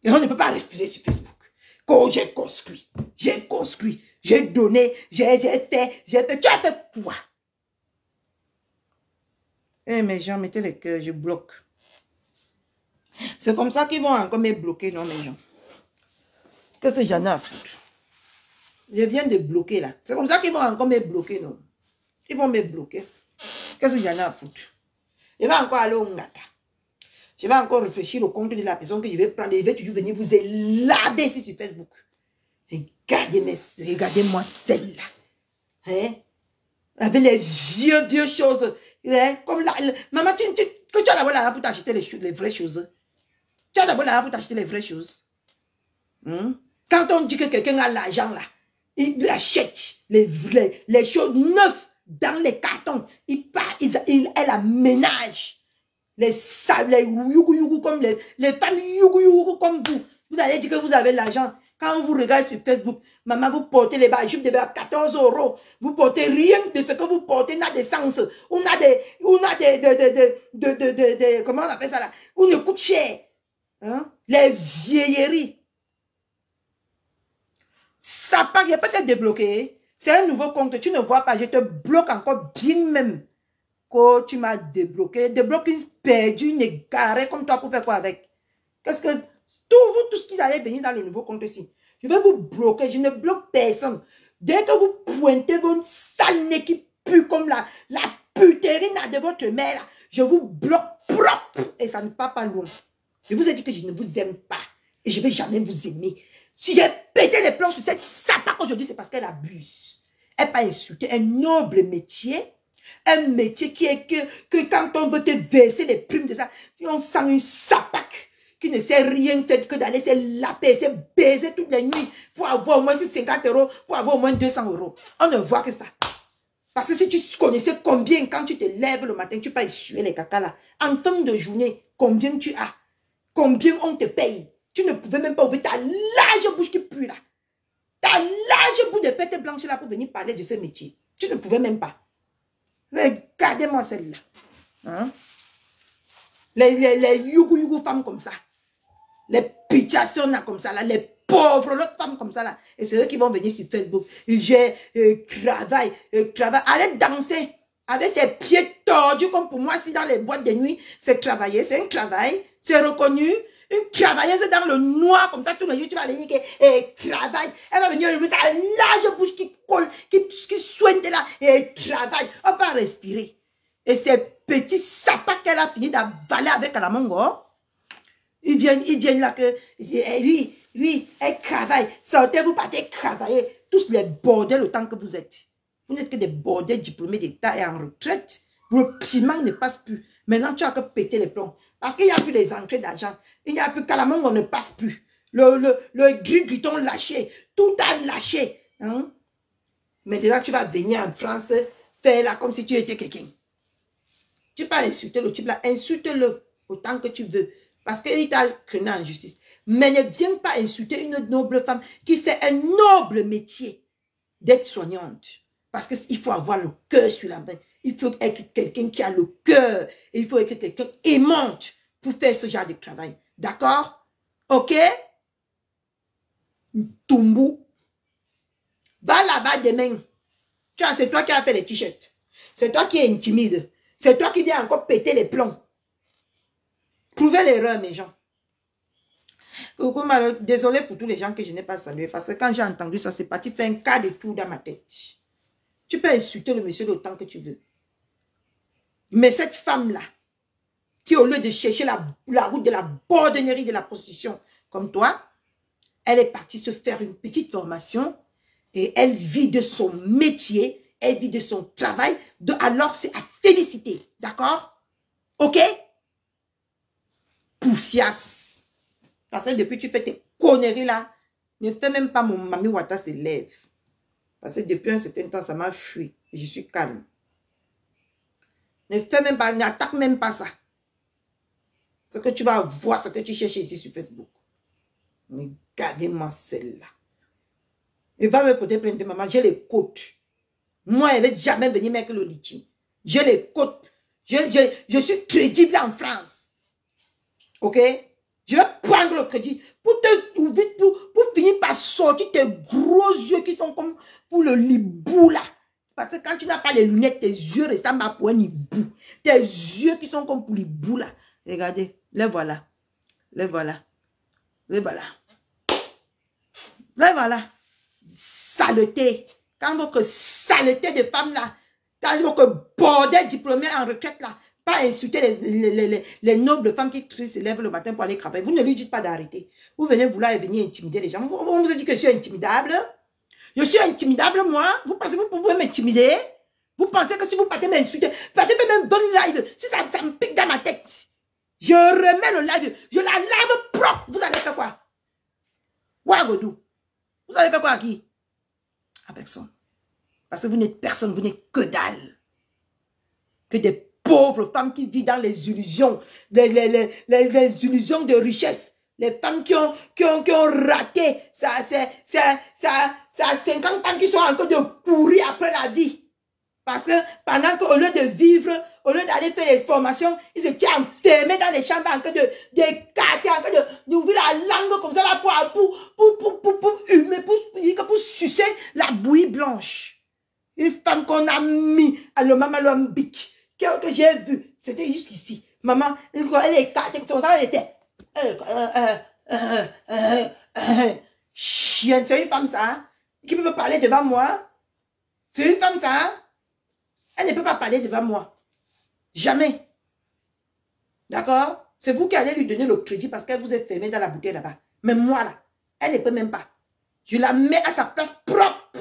Et on ne peut pas respirer sur Facebook. Quand j'ai construit, j'ai donné, j'ai fait. Tu as fait quoi? Eh, mes gens, mettez les cœurs, je bloque. C'est comme ça qu'ils vont encore me bloquer, non, mes gens. Qu'est-ce que j'en ai à foutre? Je viens de bloquer, là. C'est comme ça qu'ils vont encore me bloquer, non? Ils vont me bloquer. Qu'est-ce que j'en ai à foutre? Je vais encore aller au Ngata. Je vais encore réfléchir au compte de la personne que je vais prendre. Je vais toujours venir vous élader ici sur Facebook. Regardez-moi celle-là. Hein? Avec les vieux choses. Hein? Comme là, maman, que tu as d'abord l'argent pour t'acheter les vraies choses. Tu as d'abord l'argent pour t'acheter les vraies choses. Quand on dit que quelqu'un a l'argent là, il achète les choses neuves dans les cartons. Elle aménage. Les yougou comme les femmes yougou comme vous. Vous allez dire que vous avez l'argent. Quand on vous regarde sur Facebook, maman, vous portez les jupes de 14 €. Vous portez rien de ce que vous portez n'a de sens. On a des comment on appelle ça là? On coûte cher. Hein? Les vieilleries. Ça part, il peut être débloqué. C'est un nouveau compte. Tu ne vois pas, je te bloque encore bien même. Quand tu m'as débloqué, une perdue, une égarée comme toi pour faire quoi avec? Qu'est-ce que... Tout ce qui allait venir dans le nouveau compte ici, je vais vous bloquer, je ne bloque personne. Dès que vous pointez votre sale nez qui pue comme la puterie de votre mère, là, je vous bloque propre et ça ne part pas loin. Je vous ai dit que je ne vous aime pas et je ne vais jamais vous aimer. Si j'ai pété les plombs sur cette sapate aujourd'hui, c'est parce qu'elle abuse. Elle n'a pas insulté un noble métier. Un métier qui est que quand on veut te verser des primes de ça, on sent une sapac qui ne sait rien faire que d'aller se laper, se baiser toutes les nuits pour avoir au moins 50 €, pour avoir au moins 200 €. On ne voit que ça. Parce que si tu connaissais combien, quand tu te lèves le matin, tu peux essuyer les caca là. En fin de journée, combien tu as? Combien on te paye? Tu ne pouvais même pas ouvrir ta large bouche qui pue là. Ta large bouche de pète blanche là pour venir parler de ce métier. Tu ne pouvais même pas. Regardez-moi celle-là. Hein? Les yougou femmes comme ça. Les pichations comme ça là. Les pauvres l'autre femmes comme ça là. Et c'est eux qui vont venir sur Facebook. J'ai travail. Allez danser. Avec ses pieds tordus comme pour moi. Si dans les boîtes de nuit, c'est travailler. C'est un travail. C'est reconnu. Une travailleuse dans le noir, comme ça, tous les jours, tu vas aller dire qu'elle travaille. Elle va venir avec sa large bouche qui colle, qui soigne là, et travaille. On va respirer. Et ces petits sapins qu'elle a fini d'avaler avec la mongo, ils viennent là que, oui, elle travaille. Sortez, vous partez travailler. Tous les bordels autant que vous êtes. Vous n'êtes que des bordels diplômés d'État et en retraite. Le piment ne passe plus. Maintenant, tu as que péter les plombs. Parce qu'il n'y a plus les entrées d'argent. Il n'y a plus Calamon, on ne passe plus. Le gris-griton lâché. Tout a lâché. Hein? Maintenant, tu vas venir en France, faire là comme si tu étais quelqu'un. Tu peux insulter le type là. Insulte-le autant que tu veux. Parce qu'il t'a craigné en justice. Mais ne viens pas insulter une noble femme qui fait un noble métier d'être soignante. Parce qu'il faut avoir le cœur sur la main. Il faut être quelqu'un qui a le cœur. Il faut être quelqu'un aimante pour faire ce genre de travail. D'accord? Ok? Tumbou. Va là-bas demain. Tu vois, c'est toi qui as fait les t-shirts. C'est toi qui es intimide. C'est toi qui viens encore péter les plombs. Trouvez l'erreur, mes gens. Désolé pour tous les gens que je n'ai pas salué. Parce que quand j'ai entendu ça, c'est parti faire un quart de tour dans ma tête. Tu peux insulter le monsieur autant que tu veux. Mais cette femme-là, qui au lieu de chercher la route de la bordenerie de la prostitution, comme toi, elle est partie se faire une petite formation et elle vit de son métier, elle vit de son travail. Alors, c'est à féliciter. D'accord? Ok? Poufias. Parce que depuis que tu fais tes conneries là, ne fais même pas mon Mami Wata se lève. Parce que depuis un certain temps, ça m'a fui. Et je suis calme. Ne fais même pas, n'attaque même pas ça. Ce que tu vas voir, ce que tu cherches ici sur Facebook. Regardez-moi celle-là. Il va me porter plainte de maman. J'ai les côtes. Moi, elle n'est jamais venue mettre le lithium. J'ai les côtes. Je suis crédible en France. Ok? Je vais prendre le crédit pour finir par sortir tes gros yeux qui sont comme pour le hibou là. Parce que quand tu n'as pas les lunettes, tes yeux ressemblent à pour un hibou. Tes yeux qui sont comme pour l'hibou là. Regardez, les voilà. Les voilà. Les voilà. Les voilà. Saleté. Quand votre saleté de femme là, quand votre bordel diplômé en retraite là, pas insulter les nobles femmes qui se lèvent le matin pour aller travailler. Vous ne lui dites pas d'arrêter. Vous venez vouloir venir intimider les gens. On vous a dit que je suis intimidable. Je suis intimidable, moi. Vous pensez que vous pouvez m'intimider? Vous pensez que si vous partez m'insulter, partez même dans le live, si ça me pique dans ma tête, je remets le live, je la lave propre. Vous allez faire quoi? Ouagodou. Vous allez faire quoi à qui? À personne. Parce que vous n'êtes personne, vous n'êtes que dalle. Que des pauvres femmes qui vivent dans les illusions, les illusions de richesse. Les femmes qui ont raté, ça a 50 ans qui sont encore de courir après la vie. Parce que pendant qu'au lieu de vivre, au lieu d'aller faire les formations, ils étaient enfermés dans les chambres en train d'écarter, en train d'ouvrir la langue comme ça là pour sucer la bouillie blanche. Une femme qu'on a mis à le mamalombique, que j'ai vu, c'était jusqu'ici. Maman, elle est écartée, elle était... chienne, c'est une femme ça, hein? Qui peut me parler devant moi? C'est une femme ça, hein? Elle ne peut pas parler devant moi. Jamais. D'accord? C'est vous qui allez lui donner le crédit parce qu'elle vous est fermée dans la bouteille là-bas. Mais moi là, elle ne peut même pas. Je la mets à sa place propre.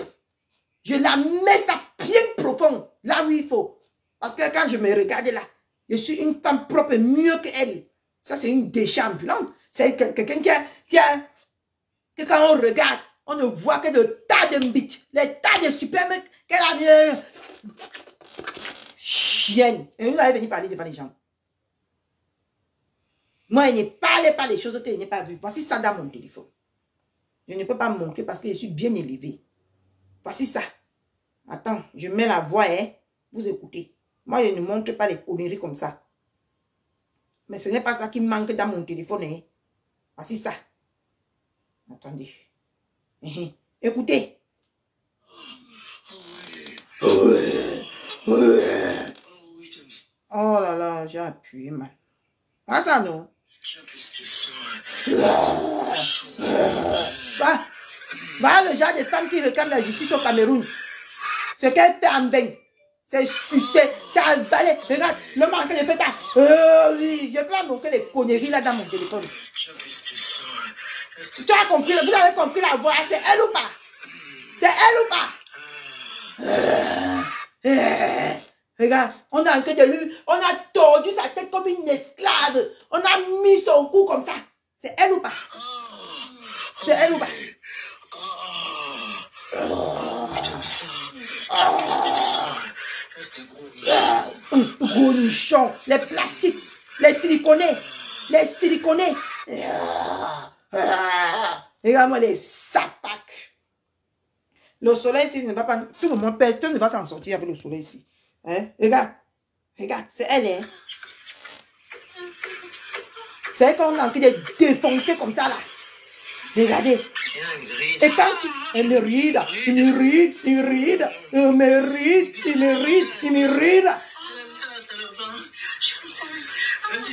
Je la mets sa bien profond, là où il faut. Parce que quand je me regarde là, je suis une femme propre mieux qu'elle. Ça, c'est une déchet ambulante. C'est quelqu'un que quand on regarde, on ne voit que le tas de bites, les tas de superbes qu'elle a mis. Chienne. Et vous allez venir parler devant les gens. Moi, je ne parle pas des choses que je n'ai pas vues. Voici ça dans mon téléphone. Je ne peux pas montrer parce que je suis bien élevée. Voici ça. Attends, je mets la voix, hein. Vous écoutez. Moi, je ne montre pas les conneries comme ça. Mais ce n'est pas ça qui manque dans mon téléphone, hein. Voici ça. Attendez. Écoutez. Oh là là, j'ai appuyé mal. Ah ça non. Voilà le genre de femme qui réclame la justice au Cameroun. Ce qu'elle fait en vain. C'est susté, c'est avalé. Regarde, le manque de fait ça. Oui, je peux pas montrer les conneries là dans mon téléphone. Tu as compris, vous avez compris la voix, c'est elle ou pas? C'est elle ou pas? Regarde, on a en train de lui, on a tordu sa tête comme une esclave. On a mis son cou comme ça. C'est elle ou pas? C'est elle ou pas? Gros nichon, les plastiques, les siliconés, regarde-moi les sapacs. Le soleil ici ne va pas, tout le monde, personne ne va s'en sortir avec le soleil ici. Hein? Regarde, c'est elle, hein? C'est elle qu'on a envie de défoncer comme ça là. Regardez. Et quand tu... Elle me ride, il me ride, il me ride.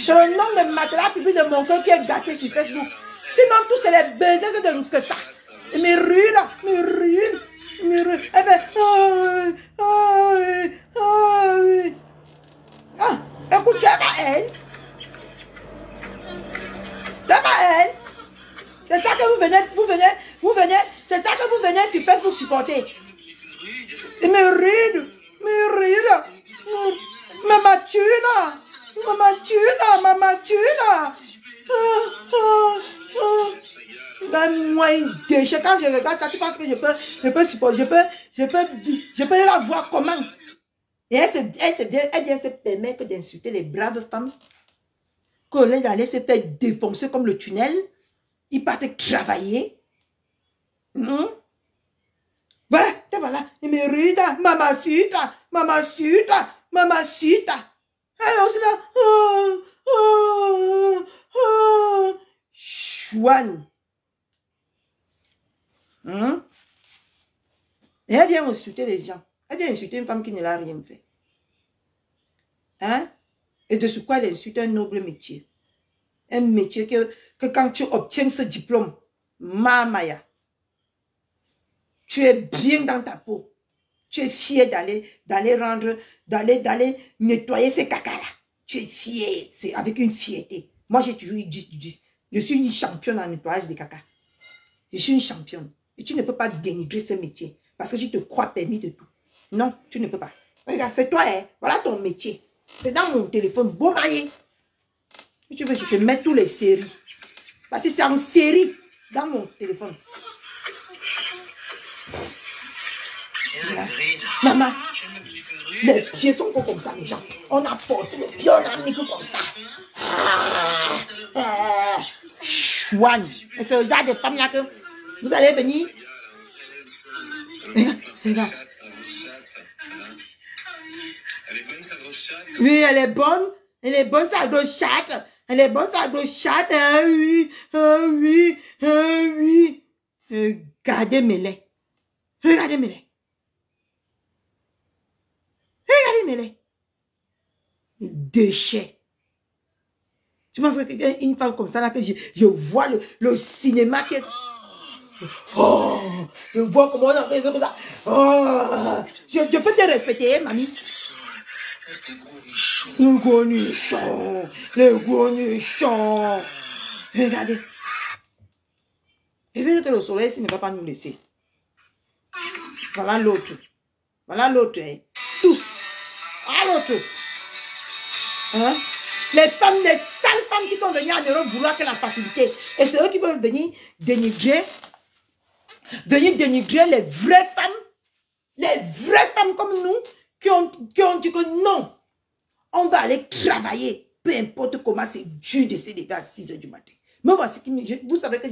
C'est le nom de matelas public de mon cœur qui est gâté sur Facebook. Sinon, tous c'est les baisers de que ça. Il me ride. Elle fait... oui. Ah, écoute, c'est pas elle. C'est ça que vous venez, c'est ça que vous venez sur Facebook supporter. Il me ride. Maman tuna. Donne-moi une déchet. Quand je regarde ça, tu penses que je peux supporter, je peux la voir comment? Et elle se permet que d'insulter les braves femmes. Qu'on les allait se faire défoncer comme le tunnel. Ils partent travailler. Voilà. Il me ride. Mamacita. Alors c'est là. Chouane. Et elle vient insulter les gens. Elle vient insulter une femme qui ne l'a rien fait. Hein? Et de ce quoi elle insulte un noble métier. Un métier que quand tu obtiens ce diplôme, Mamaya, tu es bien dans ta peau. Tu es fier d'aller nettoyer ces caca-là. Tu es fier, c'est avec une fierté. Moi, j'ai toujours eu 10 du 10. Je suis une championne en nettoyage des caca. Je suis une championne. Et tu ne peux pas dénigrer ce métier. Parce que tu te crois permis de tout. Non, tu ne peux pas. Regarde, c'est toi, hein. Voilà ton métier. C'est dans mon téléphone. Beau maillé. Si tu veux, je te mets tous les séries. Parce que c'est en série dans mon téléphone. Voilà. Maman, les pieds sont comme ça, les gens. On a porté les pieds, on a mis comme ça. Chouane. Et c'est le genre de femme là que vous allez venir. C'est là. Elle est bonne, sa grosse chatte. Oui, elle est bonne. Elle est bonne, sa grosse chatte. Elle est bonne, sa grosse chatte. Ah oui. Regardez-moi les. Déchets. Tu penses qu'une femme comme ça, là, que je vois le cinéma qui est... Oh, je vois comment on a fait comme ça. Oh, je peux te respecter, mamie. Le gros nichon. Regardez. Et vu que le soleil ici ne va pas nous laisser. Voilà l'autre. Hein. Tous. Ah, l'autre. Hein? Les femmes, les sales femmes qui sont venues en Europe vouloir que la facilité. Et c'est eux qui veulent venir dénigrer les vraies femmes comme nous qui ont dit que non, on va aller travailler, peu importe comment c'est dur de se lever à 6 h du matin. Mais voici, vous savez que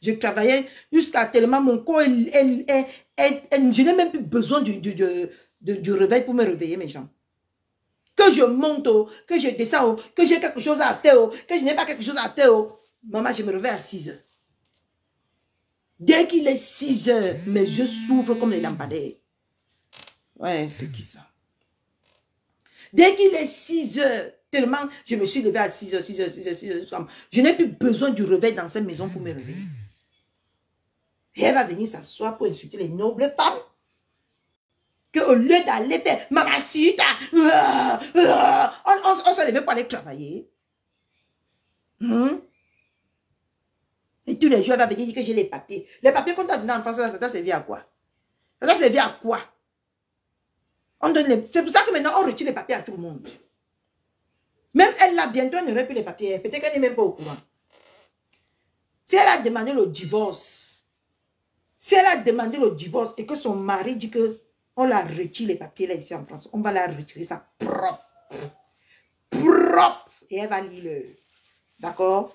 je travaillais jusqu'à tellement mon corps, je n'ai même plus besoin du réveil pour me réveiller, mes gens. Que je monte, que je descends, que j'ai quelque chose à faire, que je n'ai pas quelque chose à faire. Maman, je me réveille à 6 h. Dès qu'il est 6 h, mes yeux s'ouvrent comme les lampadaires. Ouais, c'est qui ça? Dès qu'il est 6 h, tellement je me suis levée à 6 h, 6 h, 6 h, 6 h. Je n'ai plus besoin du réveil dans cette maison pour me réveiller. Et elle va venir s'asseoir pour insulter les nobles femmes. Qu'au lieu d'aller faire mamacita, on s'est levé pour aller travailler. Et tous les jours, elle va venir dire que j'ai les papiers. Les papiers qu'on t'a donné en France, ça t'a servi à quoi? Ça t'a servi à quoi? C'est pour ça que maintenant, on retire les papiers à tout le monde. Même elle, là, bientôt, elle n'aurait plus les papiers. Peut-être qu'elle n'est même pas au courant. Si elle a demandé le divorce, et que son mari dit que on la retire les papiers là ici en France, on va la retirer ça propre. Propre. Et elle va lire. D'accord?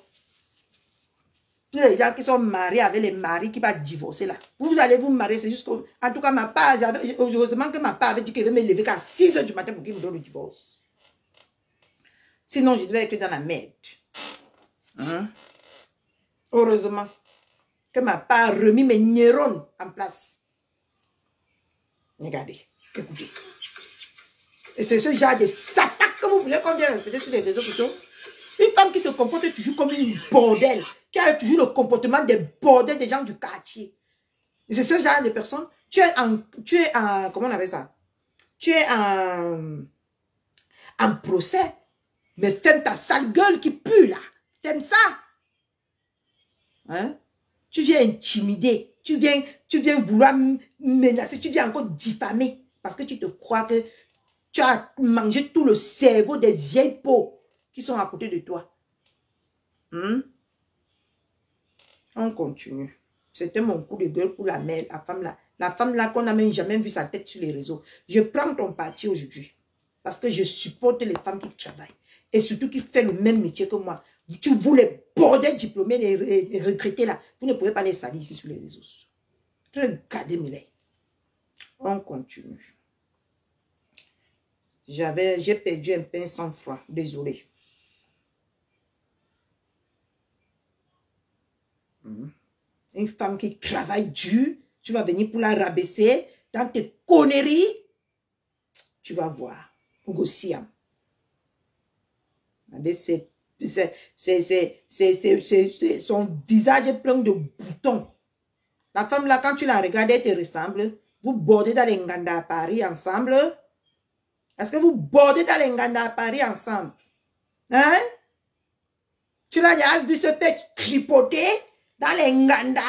Tous les gens qui sont mariés avec les maris qui vont divorcer là. Vous allez vous marier, c'est juste que... En tout cas, ma part, heureusement que ma part avait dit qu'elle devait me lever qu'à 6 h du matin pour qu'il me donne le divorce. Sinon, je devais être dans la merde. Heureusement que ma part a remis mes neurones en place. Regardez, écoutez. Et c'est ce genre de sapac que vous voulez qu'on vienne respecter sur les réseaux sociaux. Une femme qui se comporte toujours comme une bordel, qui a toujours le comportement des bordels des gens du quartier. Et c'est ce genre de personne. Tu es en comment on appelle ça? Tu es en procès. Mais ferme ta sale gueule qui pue là. T'aimes ça? Hein? Tu viens intimider. Tu viens vouloir menacer. Tu viens encore diffamer. Parce que tu te crois que tu as mangé tout le cerveau des vieilles peaux qui sont à côté de toi. On continue. C'était mon coup de gueule pour la mère, la femme là. La femme là qu'on n'a même jamais vu sa tête sur les réseaux. Je prends ton parti aujourd'hui. Parce que je supporte les femmes qui travaillent. Et surtout qui font le même métier que moi. Vous les bordels diplômés, les retraités là, vous ne pouvez pas les salir ici sur les réseaux. Regardez-moi. On continue. J'ai perdu un peu 100 francs. Désolé. Une femme qui travaille dur, tu vas venir pour la rabaisser dans tes conneries. Tu vas voir. Ougosiam. Son visage est plein de boutons. La femme là, quand tu la regardes, elle te ressemble. Vous bordez dans les Nganda à Paris ensemble. Est-ce que vous bordez dans les Nganda à Paris ensemble? Hein? Tu l'as déjà vu se faire tripoter dans les Nganda,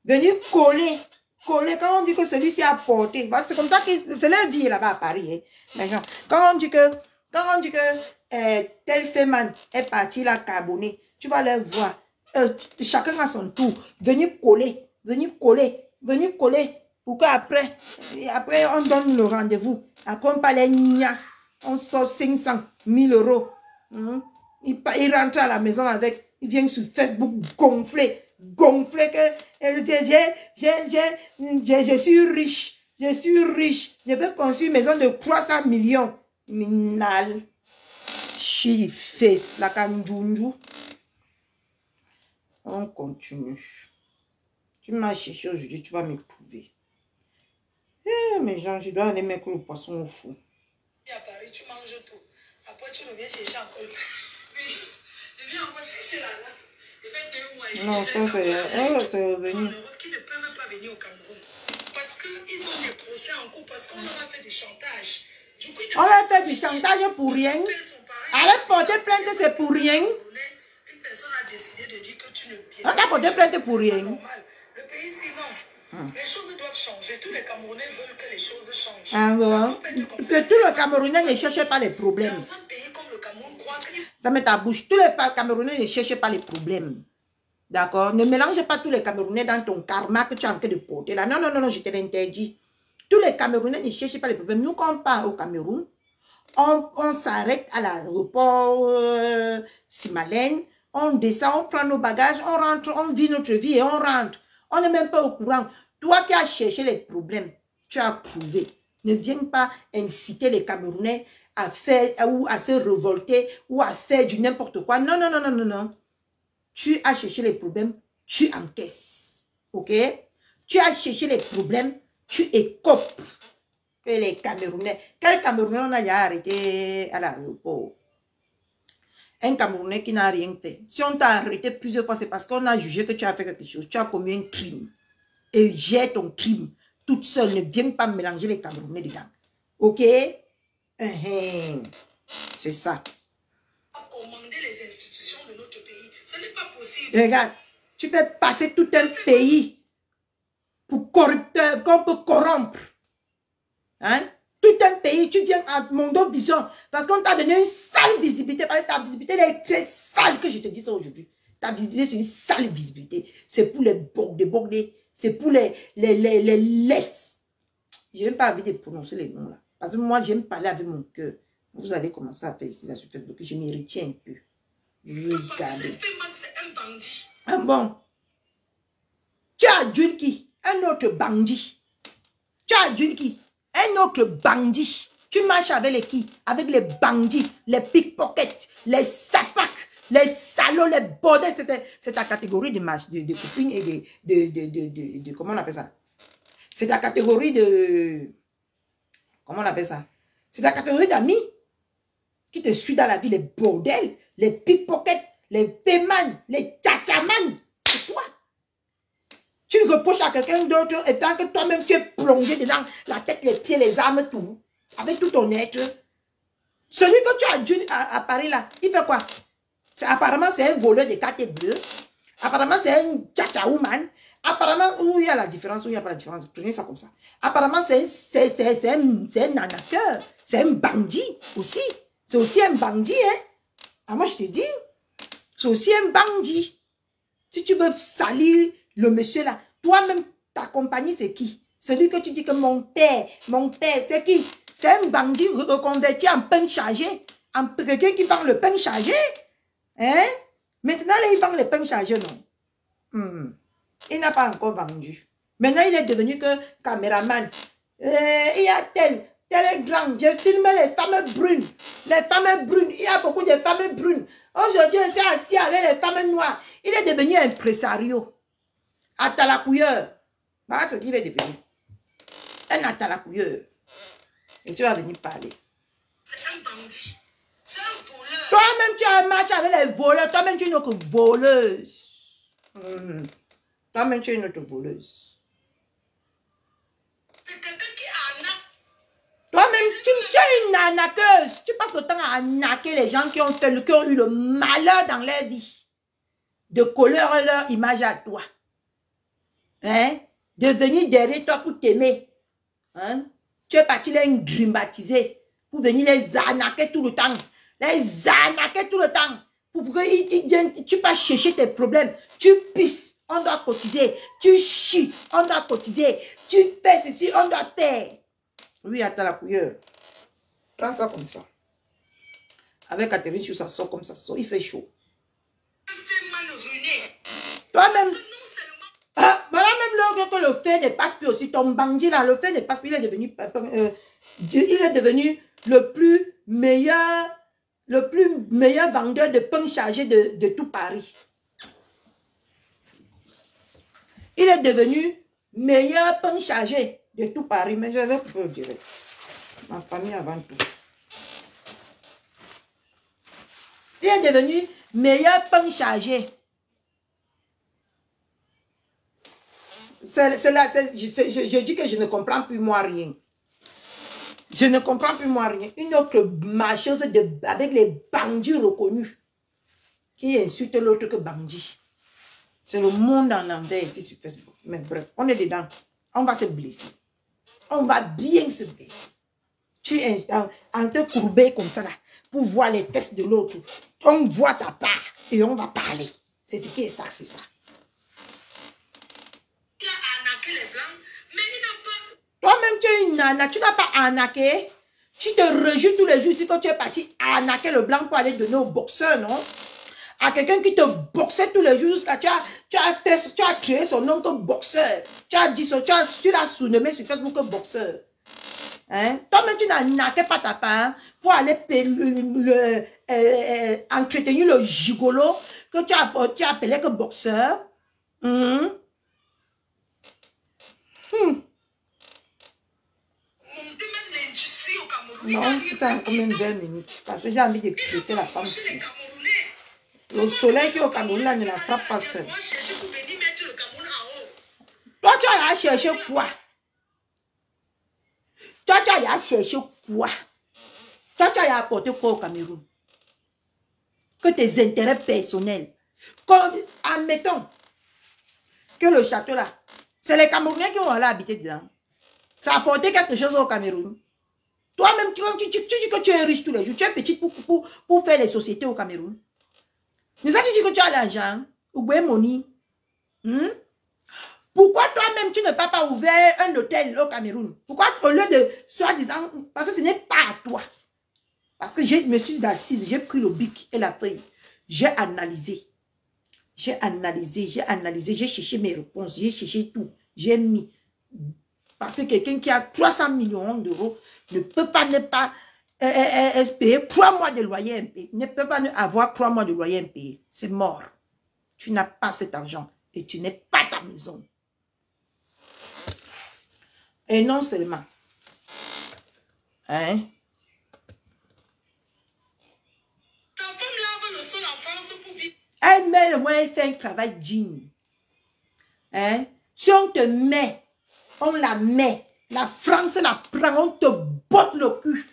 venir coller. Quand on dit que celui-ci a porté, c'est comme ça que c'est leur vie là-bas à Paris. Hein? Quand on dit que tel féman est parti là carboné, tu vas les voir. Chacun à son tour. Venir coller. Pour qu'après, on donne le rendez-vous. Après, on parle nias. On sort 500, 1000 euros. Il rentre à la maison avec, il vient sur Facebook gonfler que je suis riche. Je peux construire une maison de 300 millions. Minal. She-face, la kanjunju. On continue. Tu m'as cherché aujourd'hui, tu vas me trouver. Mais Jean, je dois aller mettre le poisson au four. À Paris, tu manges tout. Après, tu reviens chercher encore. Oui, je viens encore chercher là. Non, ça c'est revenu. En Europe qui ne peuvent pas venir au Cameroun. Parce qu'ils ont des procès en cours, parce qu'on leur a fait du chantage. On a fait du chantage pour rien. Allez porter plainte, c'est pour rien. Une personne a décidé de dire que tu ne viens pas. On a porté plainte pour rien. Le pays, sinon, les choses doivent changer. Tous les Camerounais veulent que les choses changent. Ah bon? Tous les Camerounais ne cherchent pas les problèmes. Dans un pays comme le Cameroun, croient que... Ferme ta bouche. Tous les Camerounais ne cherchent pas les problèmes. D'accord? Ne mélange pas tous les Camerounais dans ton karma que tu es en train de porter là. Non, non, non, non, je te l'interdis. Tous les Camerounais ne cherchent pas les problèmes. Nous, quand on part au Cameroun, on s'arrête à l'aéroport Simalène, on descend, on prend nos bagages, on rentre, on vit notre vie et on rentre. On n'est même pas au courant. Toi qui as cherché les problèmes, tu as prouvé. Ne viens pas inciter les Camerounais à faire ou à se révolter ou à faire du n'importe quoi. Non, non, non, non, non, non. Tu as cherché les problèmes, tu encaisses. Ok? Tu as cherché les problèmes, tu écopes. Et les Camerounais. Quel Camerounais on a déjà arrêté à l'aéroport? Un Camerounais qui n'a rien fait. Si on t'a arrêté plusieurs fois, c'est parce qu'on a jugé que tu as fait quelque chose. Tu as commis un crime. Et j'ai ton crime. Toute seule, ne viens pas mélanger les Camerounais dedans. Ok? C'est ça. Commander les institutions de notre pays. Ce n'est pas possible. Regarde, tu fais passer tout un pays pour corrupteur, qu'on peut corrompre. Hein? Tout un pays, tu viens à Mondo Vision parce qu'on t'a donné une sale visibilité. Parce que ta visibilité elle est très sale, que je te dis ça aujourd'hui. Ta visibilité, c'est une sale visibilité. C'est pour les bordés. C'est pour les laisses. Je n'ai pas envie de prononcer les noms là. Parce que moi, j'aime parler avec mon cœur. Vous allez commencer à faire ici là sur Facebook. Je m'y retiens un peu. Regardez. C'est un bandit. Ah bon? Tu as adjoint qui? Un autre bandit. Tu as adjoint qui? Un autre bandit. Tu marches avec les qui? Avec les bandits, les pickpockets, les sapacs, les salauds, les bordels. C'est ta catégorie de copines et de comment on appelle ça? C'est ta catégorie de... Comment on appelle ça? C'est ta catégorie d'amis qui te suit dans la vie, les bordels, les pickpockets, les fémans, les tchatchaman. C'est toi. Tu reproches à quelqu'un d'autre et tant que toi-même tu es plongé dedans, la tête, les pieds, les armes, tout, avec tout ton être. Celui que tu as dû à Paris là, il fait quoi? Apparemment, c'est un voleur de cartes bleues. Apparemment, c'est un tchatchaouman. Apparemment, où il y a la différence, où il n'y a pas la différence. Prenez ça comme ça. Apparemment, c'est un arnaqueur. C'est un bandit aussi. C'est aussi un bandit, hein? Ah, moi, je te dis, c'est aussi un bandit. Si tu veux salir le monsieur là, toi-même, ta compagnie, c'est qui? Celui que tu dis que mon père, c'est qui? C'est un bandit reconverti en pain chargé. En quelqu'un qui vend le pain chargé. Hein? Maintenant, là, il vend le pain chargé, non? Il n'a pas encore vendu. Maintenant, il est devenu que caméraman. Il y a tel grand. Je filme les femmes brunes. Les femmes brunes. Il y a beaucoup de femmes brunes. Aujourd'hui, on s'est assis avec les femmes noires. Il est devenu impresario. Atalakouilleur. Voilà ce qu'il est devenu. Un atalakouilleur. Et tu vas venir parler. C'est un bandit. C'est un voleur. Toi-même, tu as marché avec les voleurs. Toi-même, tu es une autre voleuse. Toi-même, tu es une autre voleuse. C'est quelqu'un qui arnaque. Toi-même, tu es une arnaqueuse. Tu passes le temps à arnaquer les gens qui ont eu le malheur dans leur vie. De coller leur image à toi. Hein? De venir derrière toi pour t'aimer. Hein? Tu es parti les grimbatiser. Pour venir les arnaquer tout le temps. Les arnaquer tout le temps. Pour que tu vas chercher tes problèmes. Tu pisses. On doit cotiser. Tu chies, on doit cotiser. Tu fais ceci, on doit faire. Oui, attends la couilleure. Prends ça comme ça. Avec Catherine, ça sort comme ça sort. Il fait chaud. Toi-même. Voilà même l'heure que le fait ne passe plus aussi. Ton bandit là, le fait ne passe plus. Il est devenu le plus meilleur vendeur de pain chargé de tout Paris. Il est devenu meilleur pain chargé de tout Paris. Mais je vais vous dire. Ma famille avant tout. Il est devenu meilleur pain chargé. Je dis que je ne comprends plus moi rien. Je ne comprends plus moi rien. Une autre marcheuse avec les bandits reconnus qui insulte l'autre que bandit. C'est le monde en envers ici sur Facebook. Mais bref, on est dedans. On va se blesser. On va bien se blesser. Tu es en te courber comme ça là, pour voir les fesses de l'autre. On voit ta part et on va parler. C'est ce qui est ça, c'est ça. Il a arnaqué les blancs, mais il n'a pas... Toi-même, tu es une nana, tu n'as pas arnaqué. Tu te rejoues tous les jours si quand tu es parti arnaquer le blanc pour aller donner au boxeur, non? À quelqu'un qui te boxait tous les jours jusqu'à tu as créé son nom comme boxeur. Tu as dit ça, tu l'as surnommé sur Facebook comme boxeur. Hein? Toi-même, tu n'arnaquais pas ta part pour aller entretenir le gigolo que tu as appelé que boxeur. Non, ça a combien de 20 minutes? Parce que j'ai envie de traiter la femme ici. Le soleil qui est au Cameroun, là, ne la frappe pas seule. Toi, tu as cherché quoi? Toi, tu as cherché quoi? Toi, tu as apporté quoi au Cameroun? Que tes intérêts personnels. Comme, admettons que le château là, c'est les Camerounais qui ont allé habiter dedans. Ça a apporté quelque chose au Cameroun. Toi-même, tu dis que tu es riche tous les jours. Tu es petite pour faire les sociétés au Cameroun. Mais ça, tu dis que tu as l'argent. Ou bien money. Pourquoi toi-même, tu n'as pas ouvert un hôtel au Cameroun? Pourquoi au lieu de soi-disant... Parce que ce n'est pas à toi. Parce que je me suis assise, j'ai pris le bic et la feuille. J'ai analysé. J'ai cherché mes réponses. J'ai cherché tout. J'ai mis... Parce que quelqu'un qui a 300 millions d'euros ne peut pas ne pas payer 3 mois de loyer impayé. Ne peut pas avoir 3 mois de loyer impayé. C'est mort. Tu n'as pas cet argent et tu n'es pas ta maison. Et non seulement. Hein? Ta femme lave le sol en France pour vivre. Elle met le moyen, elle fait un travail digne. Hein? Si on te met, on la met, la France la prend, on te botte le cul.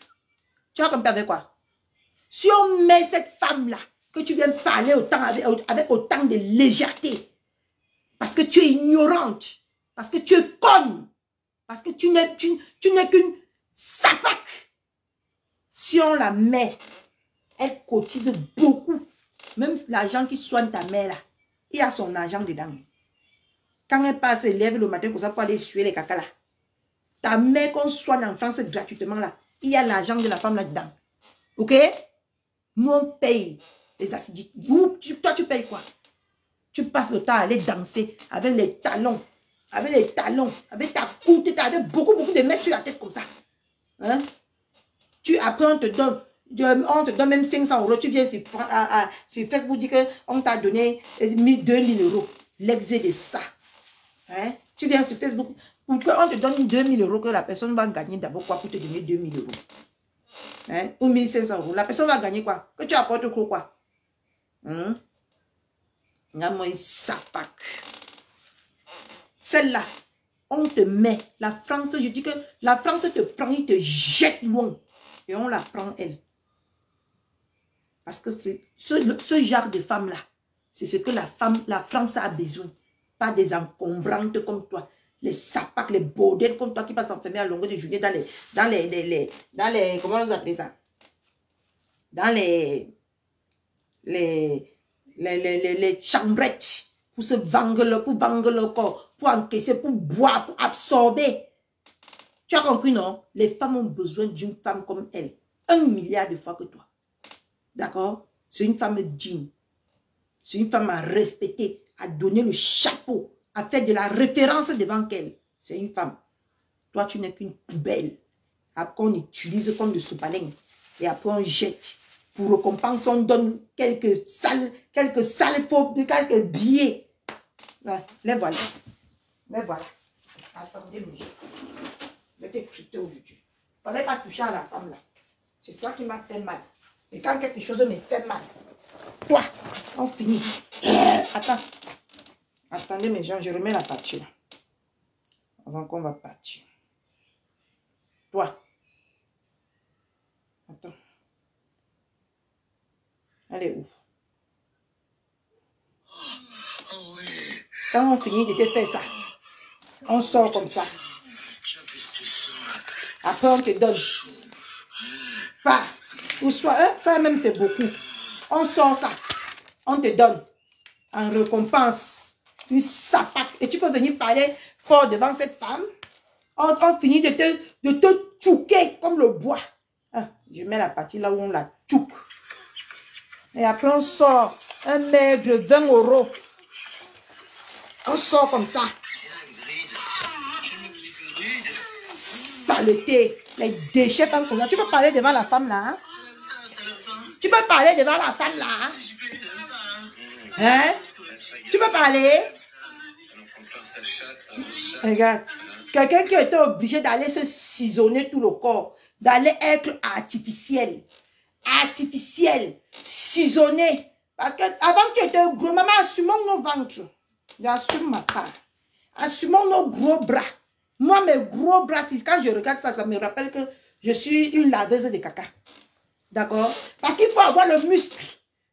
Tu vas compter avec quoi? Si on met cette femme-là, que tu viens parler autant avec autant de légèreté, parce que tu es ignorante, parce que tu es conne, parce que tu n'es qu'une sapac. Si on la met, elle cotise beaucoup. Même l'argent qui soigne ta mère, là, il y a son argent dedans. Quand elle passe, elle lève le matin comme ça pour aller suer les caca là. Ta mère qu'on soigne en France gratuitement là, il y a l'argent de la femme là-dedans. Ok? Nous on paye les acidiques. Toi tu payes quoi? Tu passes le temps à aller danser avec les talons, avec ta coute, avec beaucoup de mètres sur la tête comme ça. Hein? Après on te donne même 500 €. Tu viens sur Facebook dire qu'on t'a donné 2000 €. L'excès de ça. Hein? Tu viens sur Facebook, pour qu'on te donne 2000 € que la personne va gagner d'abord quoi pour te donner 2000 €. Hein? Ou 1500 €. La personne va gagner quoi? Que tu apportes quoi? Hein? Celle-là, on te met. La France, je dis que la France te prend, il te jette loin. Et on la prend, elle. Parce que c'est ce genre de femme-là, c'est ce que la France a besoin. Pas des encombrantes comme toi. Les sapacs, les bordels comme toi qui passent enfermés à longueur de journée dans les comment on appelle ça? Dans les chambrettes pour se vendre le corps, pour encaisser, pour boire, pour absorber. Tu as compris, non? Les femmes ont besoin d'une femme comme elle. 1 milliard de fois que toi. D'accord? C'est une femme digne. C'est une femme à respecter, à donner le chapeau, à faire de la référence devant elle. C'est une femme. Toi, tu n'es qu'une poubelle. Après, on utilise comme de sopalin. Et après, on jette. Pour récompense, on donne quelques sales faux, quelques billets. Les voilà. Les voilà. Attendez, monsieur. Je vais t'écouter aujourd'hui. Il ne fallait pas toucher à la femme là. C'est ça qui m'a fait mal. Et quand quelque chose me fait mal, toi, on finit. Attends. Attendez mes gens, je remets la pâture. Avant qu'on va partir. Toi. Attends. Elle est où? Quand on finit de te faire ça, on sort comme ça. Après on te donne. pas. Ou soit, ça même c'est beaucoup. On sort ça. On te donne en récompense une sapac. Et tu peux venir parler fort devant cette femme. On finit de te tchouquer comme le bois. Ah, je mets la partie là où on la tchouque. Et après on sort un maigre de 20 €. On sort comme ça. Saleté. Les déchets comme ça. Tu peux parler devant la femme là. Hein? Tu peux parler devant la femme là. Hein? Tu peux parler? Regarde. Quelqu'un qui était obligé d'aller se cisaonner tout le corps. D'aller être artificiel. Artificiel. Cisaonné. Parce que avant que tu étais gros, maman, assumons nos ventres. J'assume ma part. Assumons nos gros bras. Moi, mes gros bras, quand je regarde ça, ça me rappelle que je suis une laveuse de caca. D'accord? Parce qu'il faut avoir le muscle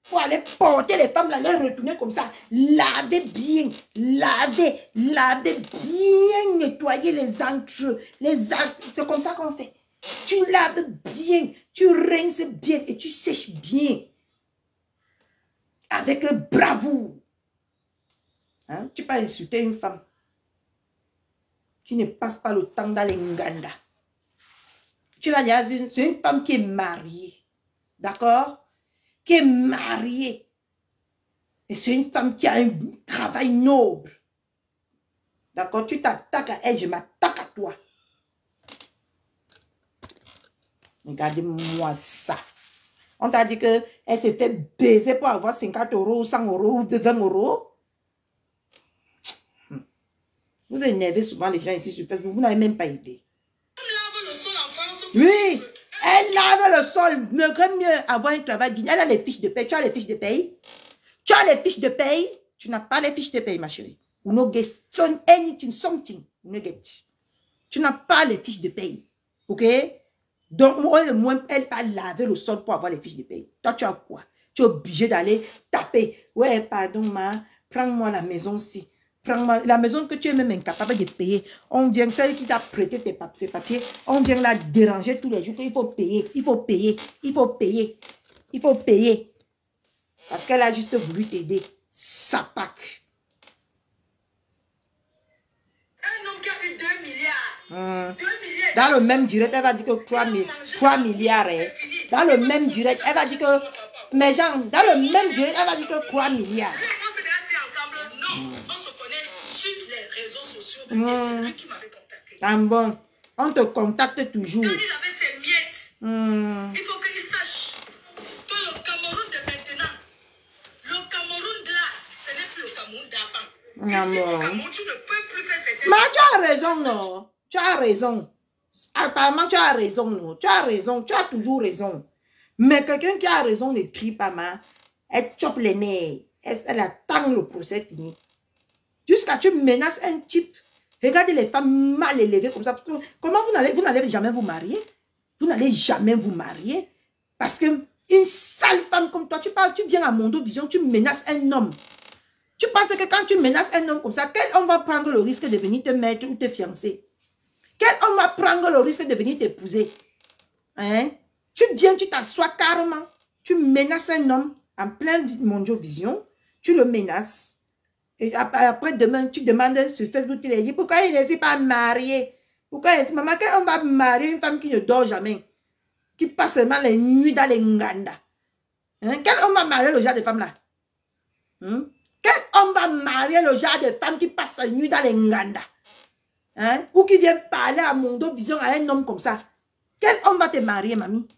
pour aller porter les femmes, là, les retourner comme ça. Laver bien. Laver bien, nettoyer les entrées. C'est comme ça qu'on fait. Tu laves bien, tu rinces bien et tu sèches bien. Avec bravoure. Hein? Tu peux insulter une femme qui ne passe pas le temps dans les nganda. Tu l'as déjà vu, c'est une femme qui est mariée. D'accord? Qui est mariée. Et c'est une femme qui a un travail noble. D'accord? Tu t'attaques à elle, je m'attaque à toi. Regardez-moi ça. On t'a dit qu'elle s'est fait baiser pour avoir 50 €, 100 € ou 20 €. Vous énervez souvent les gens ici sur Facebook. Vous n'avez même pas idée. Oui, elle lave le sol. Mieux avoir un travail digne. Elle a les fiches de paye. Tu as les fiches de paye? Tu as les fiches de paye? Tu n'as pas les fiches de paye, ma chérie. You no get anything, something. You no get. Tu n'as pas les fiches de paye. Ok? Donc, au moins, elle va laver le sol pour avoir les fiches de paye. Toi, tu as quoi? Tu es obligé d'aller taper. Ouais, pardon, ma. Prends-moi la maison-ci. Prends-moi la maison que tu es même incapable de payer. On vient, celle qui t'a prêté ses papiers, on vient la déranger tous les jours. Il faut payer, il faut payer, il faut payer, il faut payer. Parce qu'elle a juste voulu t'aider. Sapac. Un homme qui a eu 2 milliards. 2 milliards. Dans le même direct, elle va dire que 3 milliards. Hein. Dans le même direct, elle va dire que... Mais genre, dans le même direct, elle va dire que 3 milliards. On s'est assis ensemble. Non, on se connaît sur les réseaux sociaux. Et c'est lui qui m'avait contacté. Ah bon, on te contacte toujours. Quand il avait ses miettes, il faut qu'il sache que le Cameroun de maintenant, le Cameroun de là, ce n'est plus le Cameroun d'avant. Ici, au Cameroun, tu ne peux plus faire cette... Mais tu as raison, non? Tu as raison. Apparemment, tu as raison, non? Tu as raison, tu as toujours raison. Mais quelqu'un qui a raison ne crie pas, ma. Elle chope les nerfs. Elle attend le procès fini. Jusqu'à tu menaces un type. Regardez les femmes mal élevées comme ça. Parce que, comment vous n'allez jamais vous marier? Vous n'allez jamais vous marier. Parce que une sale femme comme toi, tu viens à Mondo Vision, tu menaces un homme. Tu penses que quand tu menaces un homme comme ça, quel homme va prendre le risque de venir te mettre ou te fiancer? Quel homme va prendre le risque de venir t'épouser? Hein? Tu viens, tu t'assois carrément. Tu menaces un homme en plein Mondo Vision. Tu le menaces. Et après, demain, tu demandes sur Facebook, tu lui dis, pourquoi il ne s'est pas marié? Pourquoi maman, quel homme va marier une femme qui ne dort jamais? Qui passe seulement les nuits dans les nganda? Hein? Quel homme va marier le genre de femme là? Hein? Quel homme va marier le genre de femme qui passe la nuit dans les nganda? Hein? Ou qui vient parler à Mondo Vision à un homme comme ça? Quel homme va te marier, mamie?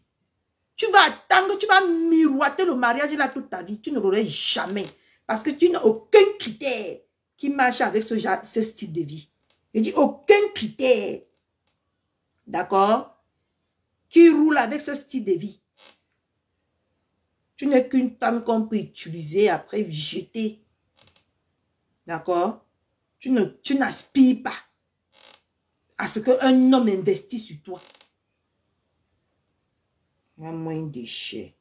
Tu vas attendre, tu vas miroiter le mariage là toute ta vie. Tu ne l'auras jamais. Parce que tu n'as aucun critère qui marche avec ce style de vie. Je dis aucun critère. D'accord? Qui roule avec ce style de vie. Tu n'es qu'une femme qu'on peut utiliser, après jeter. D'accord? Tu n'aspires pas à ce qu'un homme investisse sur toi. Il y a moins de déchets.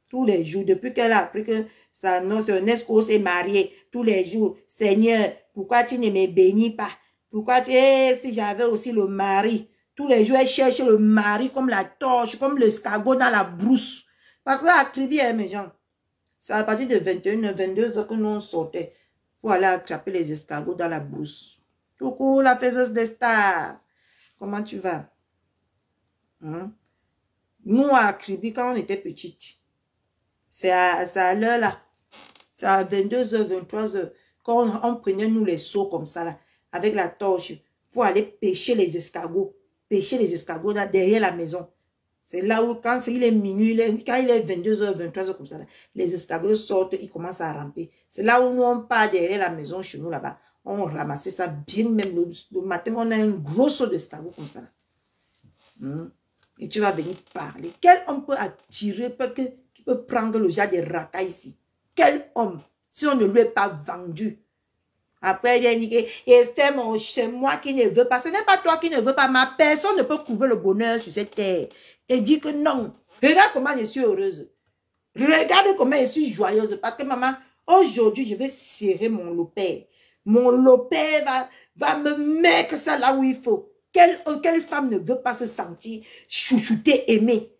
Tous les jours, depuis qu'elle a appris que son esco s'est marié, tous les jours, Seigneur, pourquoi tu ne me bénis pas? Pourquoi si j'avais aussi le mari, Tous les jours, elle cherche le mari comme la torche, comme l'escargot dans la brousse. Parce que la tribu, mes gens, c'est à partir de 21h, 22h que nous on sortait pour aller attraper les escargots dans la brousse. Coucou, la faiseuse des stars. Comment tu vas? Hein? Nous, à Kribi, quand on était petites, c'est à l'heure là. C'est à 22h, 23h. Quand on prenait nous les seaux comme ça là, avec la torche, pour aller pêcher les escargots. Pêcher les escargots là, derrière la maison. C'est là où, quand il est minuit, quand il est 22h, 23h comme ça là, les escargots sortent, ils commencent à ramper. C'est là où nous on part derrière la maison chez nous là-bas. On ramassait ça bien, même le matin, on a un gros seau d'escargots comme ça là. Et tu vas venir parler. Quel homme peut attirer, qui peut prendre le genre de rata ici? Quel homme, si on ne lui est pas vendu? Après, il a dit, et c'est moi qui ne veux pas. Ce n'est pas toi qui ne veux pas. Ma personne ne peut trouver le bonheur sur cette terre. Et dit que non. Regarde comment je suis heureuse. Regarde comment je suis joyeuse. Parce que maman, aujourd'hui, je vais serrer mon lopère. Mon lopère va me mettre ça là où il faut. Quelle femme ne veut pas se sentir chouchoutée, aimée?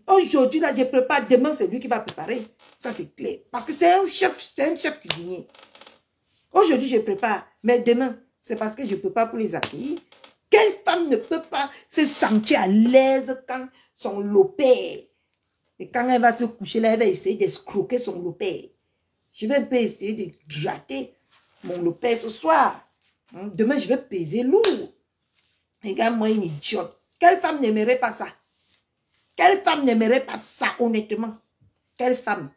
Aujourd'hui, là, je prépare. Demain, c'est lui qui va préparer. Ça, c'est clair. Parce que c'est un chef cuisinier. Aujourd'hui, je prépare. Mais demain, c'est parce que je prépare pour les accueillir. Quelle femme ne peut pas se sentir à l'aise quand son lopère, et quand elle va se coucher là, elle va essayer d'escroquer son lopère. Je vais un peu essayer de gratter mon lopère ce soir. Demain, je vais peser lourd. Regarde-moi une idiote. Quelle femme n'aimerait pas ça? Quelle femme n'aimerait pas ça, honnêtement? Quelle femme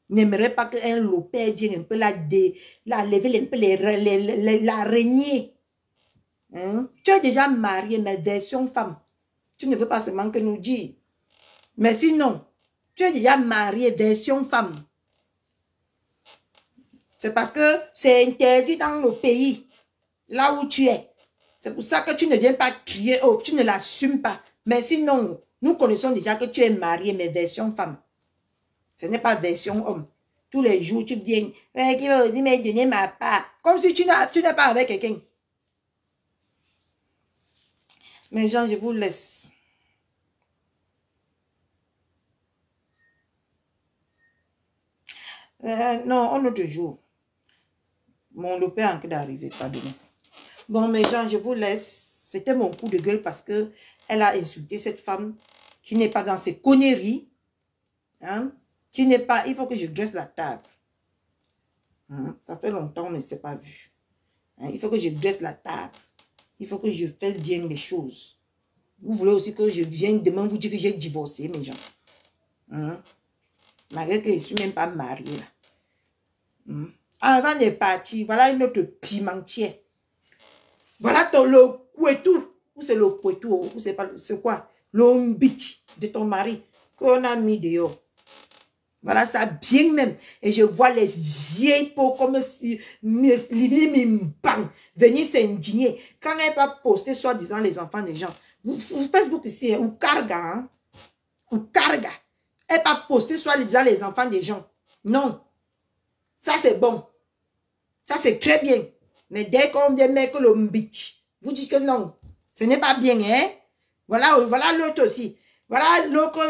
n'aimerait pas qu'un lopère vienne un peu la lever un peu l'araignée? Tu es déjà marié, mais version femme. Tu ne veux pas seulement que nous dire. Mais sinon, tu es déjà marié, version femme. C'est parce que c'est interdit dans le pays, là où tu es. C'est pour ça que tu ne viens pas crier, oh, tu ne l'assumes pas. Mais sinon, nous connaissons déjà que tu es marié, mais version femme. Ce n'est pas version homme. Tous les jours, tu viens, qui va me donner ma part. Comme si tu n'es pas avec quelqu'un. Mais gens, je vous laisse. Non, un autre jour. Mon lopère est en train d'arriver, pardonnez. Bon, mes gens, je vous laisse. C'était mon coup de gueule parce que elle a insulté cette femme qui n'est pas dans ses conneries. Qui n'est pas... Il faut que je dresse la table. Ça fait longtemps qu'on ne s'est pas vu. Il faut que je dresse la table. Il faut que je fasse bien les choses. Vous voulez aussi que je vienne demain vous dire que j'ai divorcé, mes gens. Malgré que je ne suis même pas mariée. Avant de partir, voilà une autre pimentière. Voilà le couetou. Ou c'est le couetou, ou c'est quoi? L'ombit de ton mari qu'on a mis dehors. Voilà ça bien même. Et je vois les vieilles peaux comme si venir s'indigner. Quand elle va poster soi-disant les enfants des gens. Vous Facebook ici, ou carga. Ou carga. Elle va poster soi-disant les enfants des gens. Non. Ça c'est bon. Ça c'est très bien. Mais dès qu'on vient mettre le mbitch, vous dites que non. Ce n'est pas bien, hein. Voilà l'autre aussi. Voilà l'autre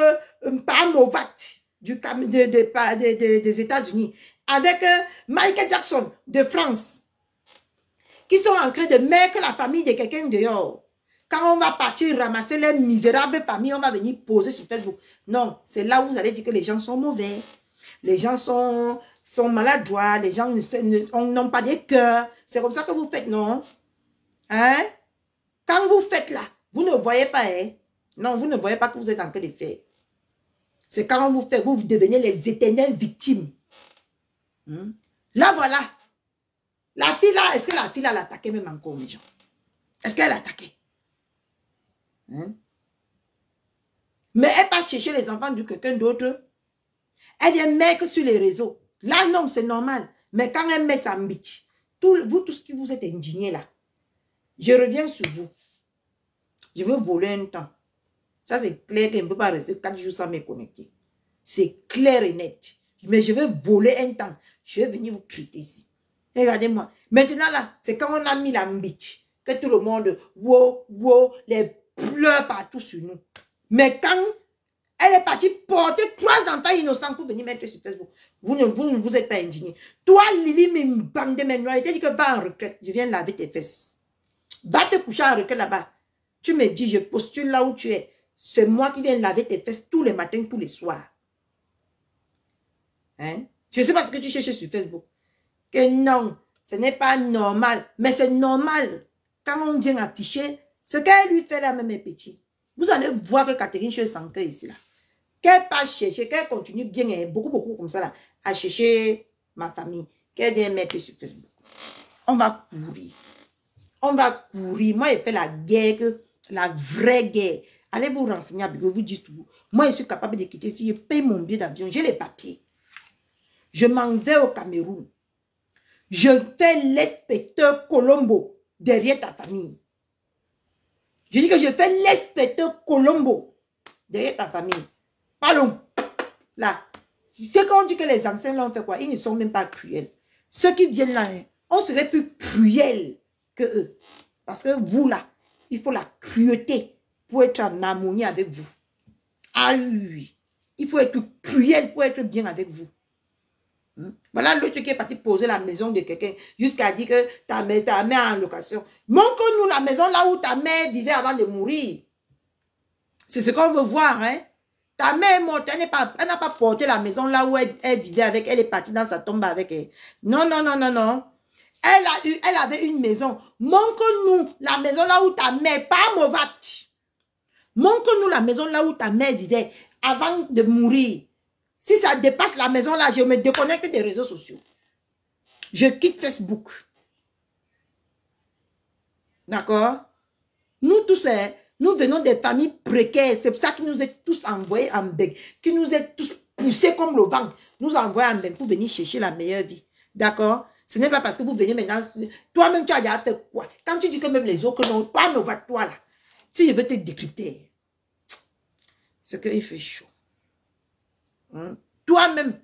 Movat des États-Unis. Avec Michael Jackson de France. Qui sont en train de mettre la famille de quelqu'un dehors. Quand on va partir ramasser les misérables familles, on va venir poser sur Facebook. Non, c'est là où vous allez dire que les gens sont mauvais. Les gens sont maladroits. Les gens n'ont pas de cœur. C'est comme ça que vous faites, non? Hein? Quand vous faites là, vous ne voyez pas, hein? Non, vous ne voyez pas que vous êtes en train de faire. C'est quand vous faites, vous devenez les éternelles victimes. Là, voilà. La fille là, est-ce que la fille là l'a attaqué même encore, mes gens? Est-ce qu'elle l'a attaqué? Mais elle part chercher les enfants de quelqu'un d'autre. Elle vient mettre sur les réseaux. Là, non, c'est normal. Mais quand elle met sa bitch, vous tous qui vous êtes indignés là, je reviens sur vous. Je veux voler un temps. Ça, c'est clair qu'elle ne peut pas rester 4 jours sans me connecter. C'est clair et net. Mais je vais voler un temps. Je vais venir vous traiter ici. Regardez-moi. Maintenant là, c'est quand on a mis la bitch. que tout le monde, wow, les pleurs partout sur nous. Mais quand elle est partie porter 3 enfants innocents pour venir mettre sur Facebook, vous ne vous êtes pas indigné. Toi, Lili, bande de mes noix, tu dit que va en retraite, je viens laver tes fesses. Va te coucher en retraite là-bas. Tu me dis, je postule là où tu es. C'est moi qui viens laver tes fesses tous les matins, tous les soirs. Hein? Je sais pas ce que tu cherches sur Facebook. Que non, ce n'est pas normal. Mais c'est normal. Quand on vient afficher, ce qu'elle lui fait là même est petit. Vous allez voir que Catherine Chou s'en crée ici là. Qu'elle pas chercher, qu'elle continue bien, beaucoup comme ça là, à chercher ma famille. Qu'elle vient mettre sur Facebook. On va courir. On va courir. Moi, je fais la guerre, la vraie guerre. Allez vous renseigner, je vous dis tout. Moi, je suis capable de quitter ici. Je paye mon billet d'avion. J'ai les papiers. Je m'en vais au Cameroun. Je fais l'inspecteur Colombo derrière ta famille. Je dis que je fais l'inspecteur Colombo derrière ta famille. Parlons. Là. C'est quand on dit que les anciens là ont fait quoi? Ils ne sont même pas cruels. Ceux qui viennent là, on serait plus cruels que eux. Parce que vous là, il faut la cruauté pour être en harmonie avec vous. Ah oui. Il faut être cruel pour être bien avec vous. Voilà l'autre qui est parti poser la maison de quelqu'un jusqu'à dire que ta mère en location. Montre-nous la maison là où ta mère vivait avant de mourir. C'est ce qu'on veut voir, hein. Ta mère est morte, elle n'a pas porté la maison là où elle vivait avec, elle est partie dans sa tombe avec elle. Non. Elle avait une maison. Montre-nous la maison là où ta mère, pas Movat. Montre-nous la maison là où ta mère vivait avant de mourir. Si ça dépasse la maison là, je me déconnecte des réseaux sociaux. Je quitte Facebook. D'accord? Nous tous, nous venons des familles précaires. C'est pour ça qu'ils nous ont tous envoyés en bec. Qui nous ont tous poussés comme le vent. Nous envoyés en bec pour venir chercher la meilleure vie. D'accord? Ce n'est pas parce que vous venez maintenant. Toi-même, tu as déjà fait quoi? Quand tu dis que même les autres, non, toi, me va toi là. Si je veux te décrypter, c'est qu'il fait chaud. Toi-même,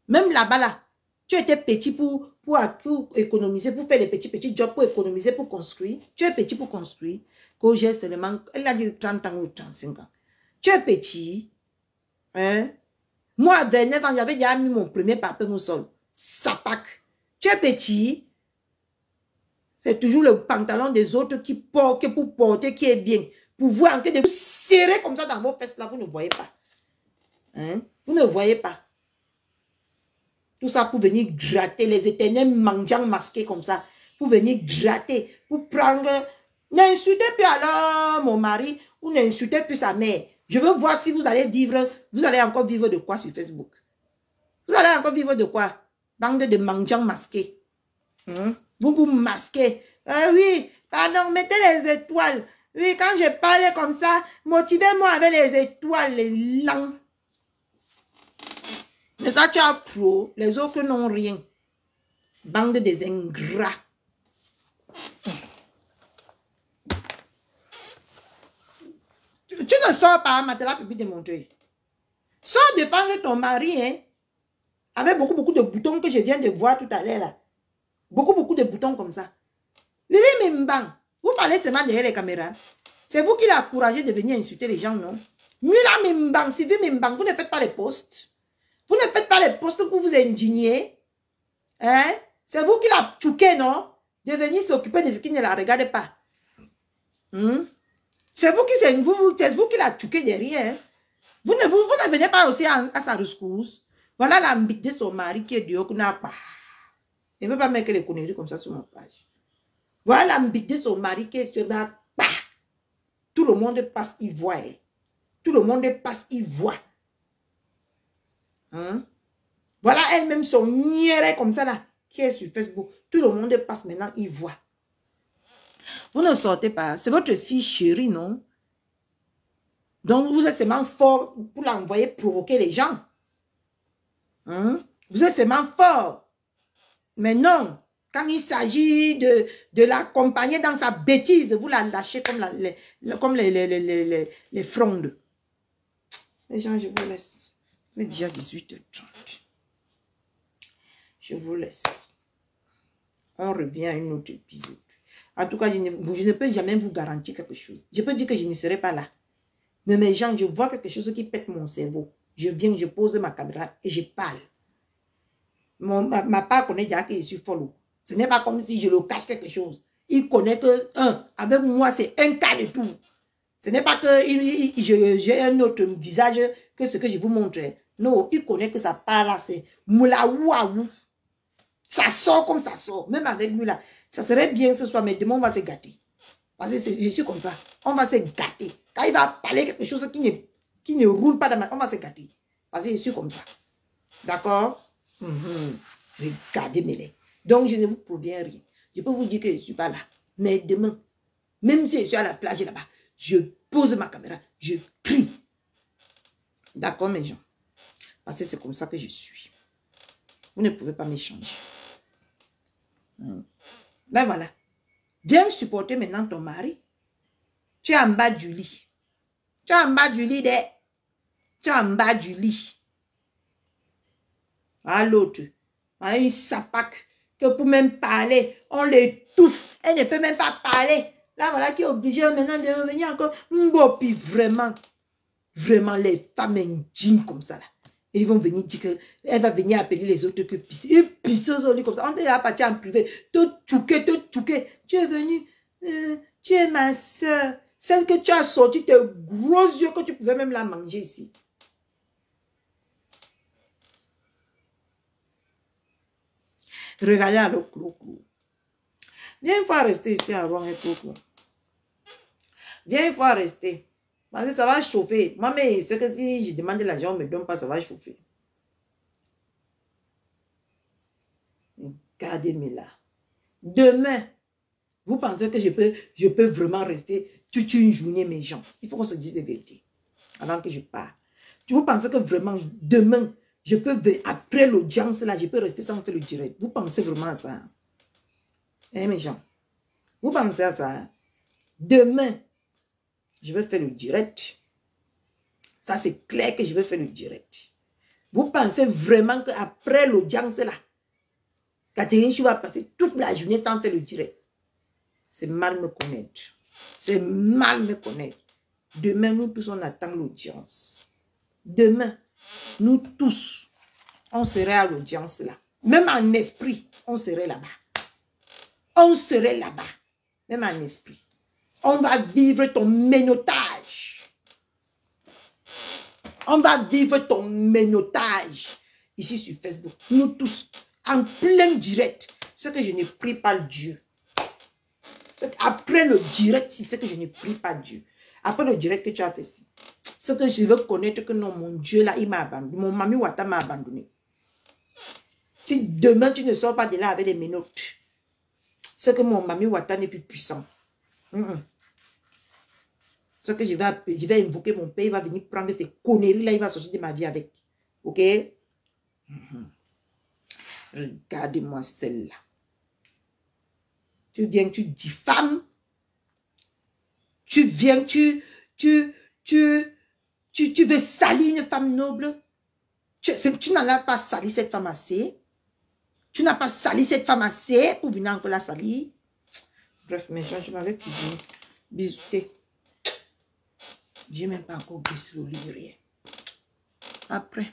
même là-bas, là, tu étais petit pour économiser, pour faire les petits jobs, pour économiser, pour construire. Tu es petit pour construire. Quand j'ai seulement, elle a dit 30 ans ou 35 ans. Tu es petit. Hein? Moi, à 29 ans, j'avais déjà mis mon premier papier au sol. Sapac. Tu es petit. C'est toujours le pantalon des autres qui portent, pour porter, qui est bien. Pour voir que de vous serrer comme ça dans vos fesses, là, vous ne voyez pas. Hein? Vous ne voyez pas. Tout ça pour venir gratter les éternels mendiants masqués comme ça. Pour venir gratter. Pour prendre... N'insultez plus alors mon mari ou n'insultez plus sa mère. Je veux voir si vous allez vivre... Vous allez encore vivre de quoi sur Facebook? Vous allez encore vivre de quoi? Bande de mendiants masqués. Vous vous masquez. Oui, pardon, mettez les étoiles. Oui, quand je parlais comme ça, motivez-moi avec les étoiles, les langues. Mais ça, tu as trop. Les autres n'ont rien. Bande des ingrats. Tu ne sors pas, Matela Pipi de Montreuil. Sors défendre ton mari, hein. Avec beaucoup de boutons que je viens de voir tout à l'heure, là. Beaucoup de boutons comme ça. Lili Mimbang, vous parlez seulement derrière les caméras. C'est vous qui l'avez encouragé de venir insulter les gens, non? Mila Mimbang, Sylvie Mimbang, vous ne faites pas les posts. Vous ne faites pas les posts pour vous indigner. Hein? C'est vous qui l'avez tchouqué, non? De venir s'occuper de ce qui ne la regarde pas. C'est vous qui l'avez tchouqué derrière. Vous ne venez pas aussi à sa rescousse. Voilà l'ambite de son mari qui est dehors, qui n'a pas. Il ne veut pas mettre les conneries comme ça sur ma page. Voilà l'ambite de son mari qui est là. Tout le monde passe, il voit. Tout le monde passe, il voit. Voilà elle-même son nière comme ça là, qui est sur Facebook. Tout le monde passe maintenant, il voit. Vous ne sortez pas. C'est votre fille chérie, non? Donc vous êtes seulement fort pour l'envoyer provoquer les gens. Vous êtes seulement fort. Mais non, quand il s'agit de l'accompagner dans sa bêtise, vous la lâchez comme les frondes. Les gens, je vous laisse. Il est déjà 18h30. Je vous laisse. On revient à un autre épisode. En tout cas, je ne peux jamais vous garantir quelque chose. Je peux dire que je ne serai pas là. Mais mes gens, je vois quelque chose qui pète mon cerveau. Je viens, je pose ma caméra et je parle. Ma part connaît déjà que je suis folle. Ce n'est pas comme si je le cache quelque chose. Il connaît que, avec moi, c'est un cas de tout. Ce n'est pas que j'ai un autre visage que ce que je vous montre. Non, il connaît que ça part là, c'est moula waouh. Ça sort comme ça sort. Même avec lui là, ça serait bien ce soir, mais demain on va se gâter. Parce que je suis comme ça. On va se gâter. Quand il va parler quelque chose qui ne roule pas dans ma... On va se gâter. Parce que je suis comme ça. D'accord? Regardez-moi. Donc, je ne vous proviens rien. Je peux vous dire que je ne suis pas là. Mais demain, même si je suis à la plage là-bas, je pose ma caméra, je crie. D'accord, mes gens? Parce que c'est comme ça que je suis. Vous ne pouvez pas m'échanger. Ben voilà. Viens supporter maintenant ton mari. Tu es en bas du lit. Tu es en bas du lit, tu es en bas du lit. À l'autre, on a une sapac que pour même parler, on l'étouffe. Elle ne peut même pas parler. Là, voilà qui est obligé maintenant de revenir encore. Puis vraiment, vraiment, les femmes indignes comme ça, là. Et ils vont venir dire qu'elle va venir appeler les autres que pisser. Une pisseuse au lit comme ça. On est là parti en privé. Te tchouquer. Tu es venu, tu es ma soeur. Celle que tu as sorti tes gros yeux que tu pouvais même la manger ici. Regardez alors Clou. Viens une fois rester ici à Rouen et Clou. Viens une fois rester. Parce que ça va chauffer. Moi, mais c'est que si je demande l'argent, on ne me donne pas, ça va chauffer. Regardez-moi là. Demain, vous pensez que je peux vraiment rester toute une journée, mes gens? Il faut qu'on se dise la vérité avant que je parte. Vous pensez que vraiment, demain, je peux, après l'audience là, je peux rester sans faire le direct? Vous pensez vraiment à ça? Hein, mes gens? Vous pensez à ça? Demain, je vais faire le direct. Ça, c'est clair que je vais faire le direct. Vous pensez vraiment qu'après l'audience là, Catherine Chou va passer toute la journée sans faire le direct? C'est mal me connaître. C'est mal me connaître. Demain, nous tous, on attend l'audience. Demain, nous tous, on serait à l'audience là. Même en esprit, on serait là-bas. On serait là-bas. Même en esprit. On va vivre ton ménotage. On va vivre ton ménotage. Ici sur Facebook. Nous tous, en plein direct. Ce que je ne prie pas Dieu. Après le direct, c'est ce que je ne prie pas Dieu. Après le direct que tu as fait ici. Ce que je veux connaître que non, mon Dieu là, il m'a abandonné. Mon Mami Wata m'a abandonné. Si demain tu ne sors pas de là avec des menottes, c'est que mon Mami Wata n'est plus puissant. Ce que je vais invoquer mon père, il va venir prendre ces conneries là, il va sortir de ma vie avec. Ok? Regardez-moi celle-là. Tu viens, tu diffames. Tu viens, tu veux salir une femme noble. Tu n'en as pas sali cette femme assez. Tu n'as pas sali cette femme assez pour venir encore la salir. Bref, mes gens, je m'avais cuisiné. Bisouté. Je n'ai même pas encore baissé le lit, rien. Après.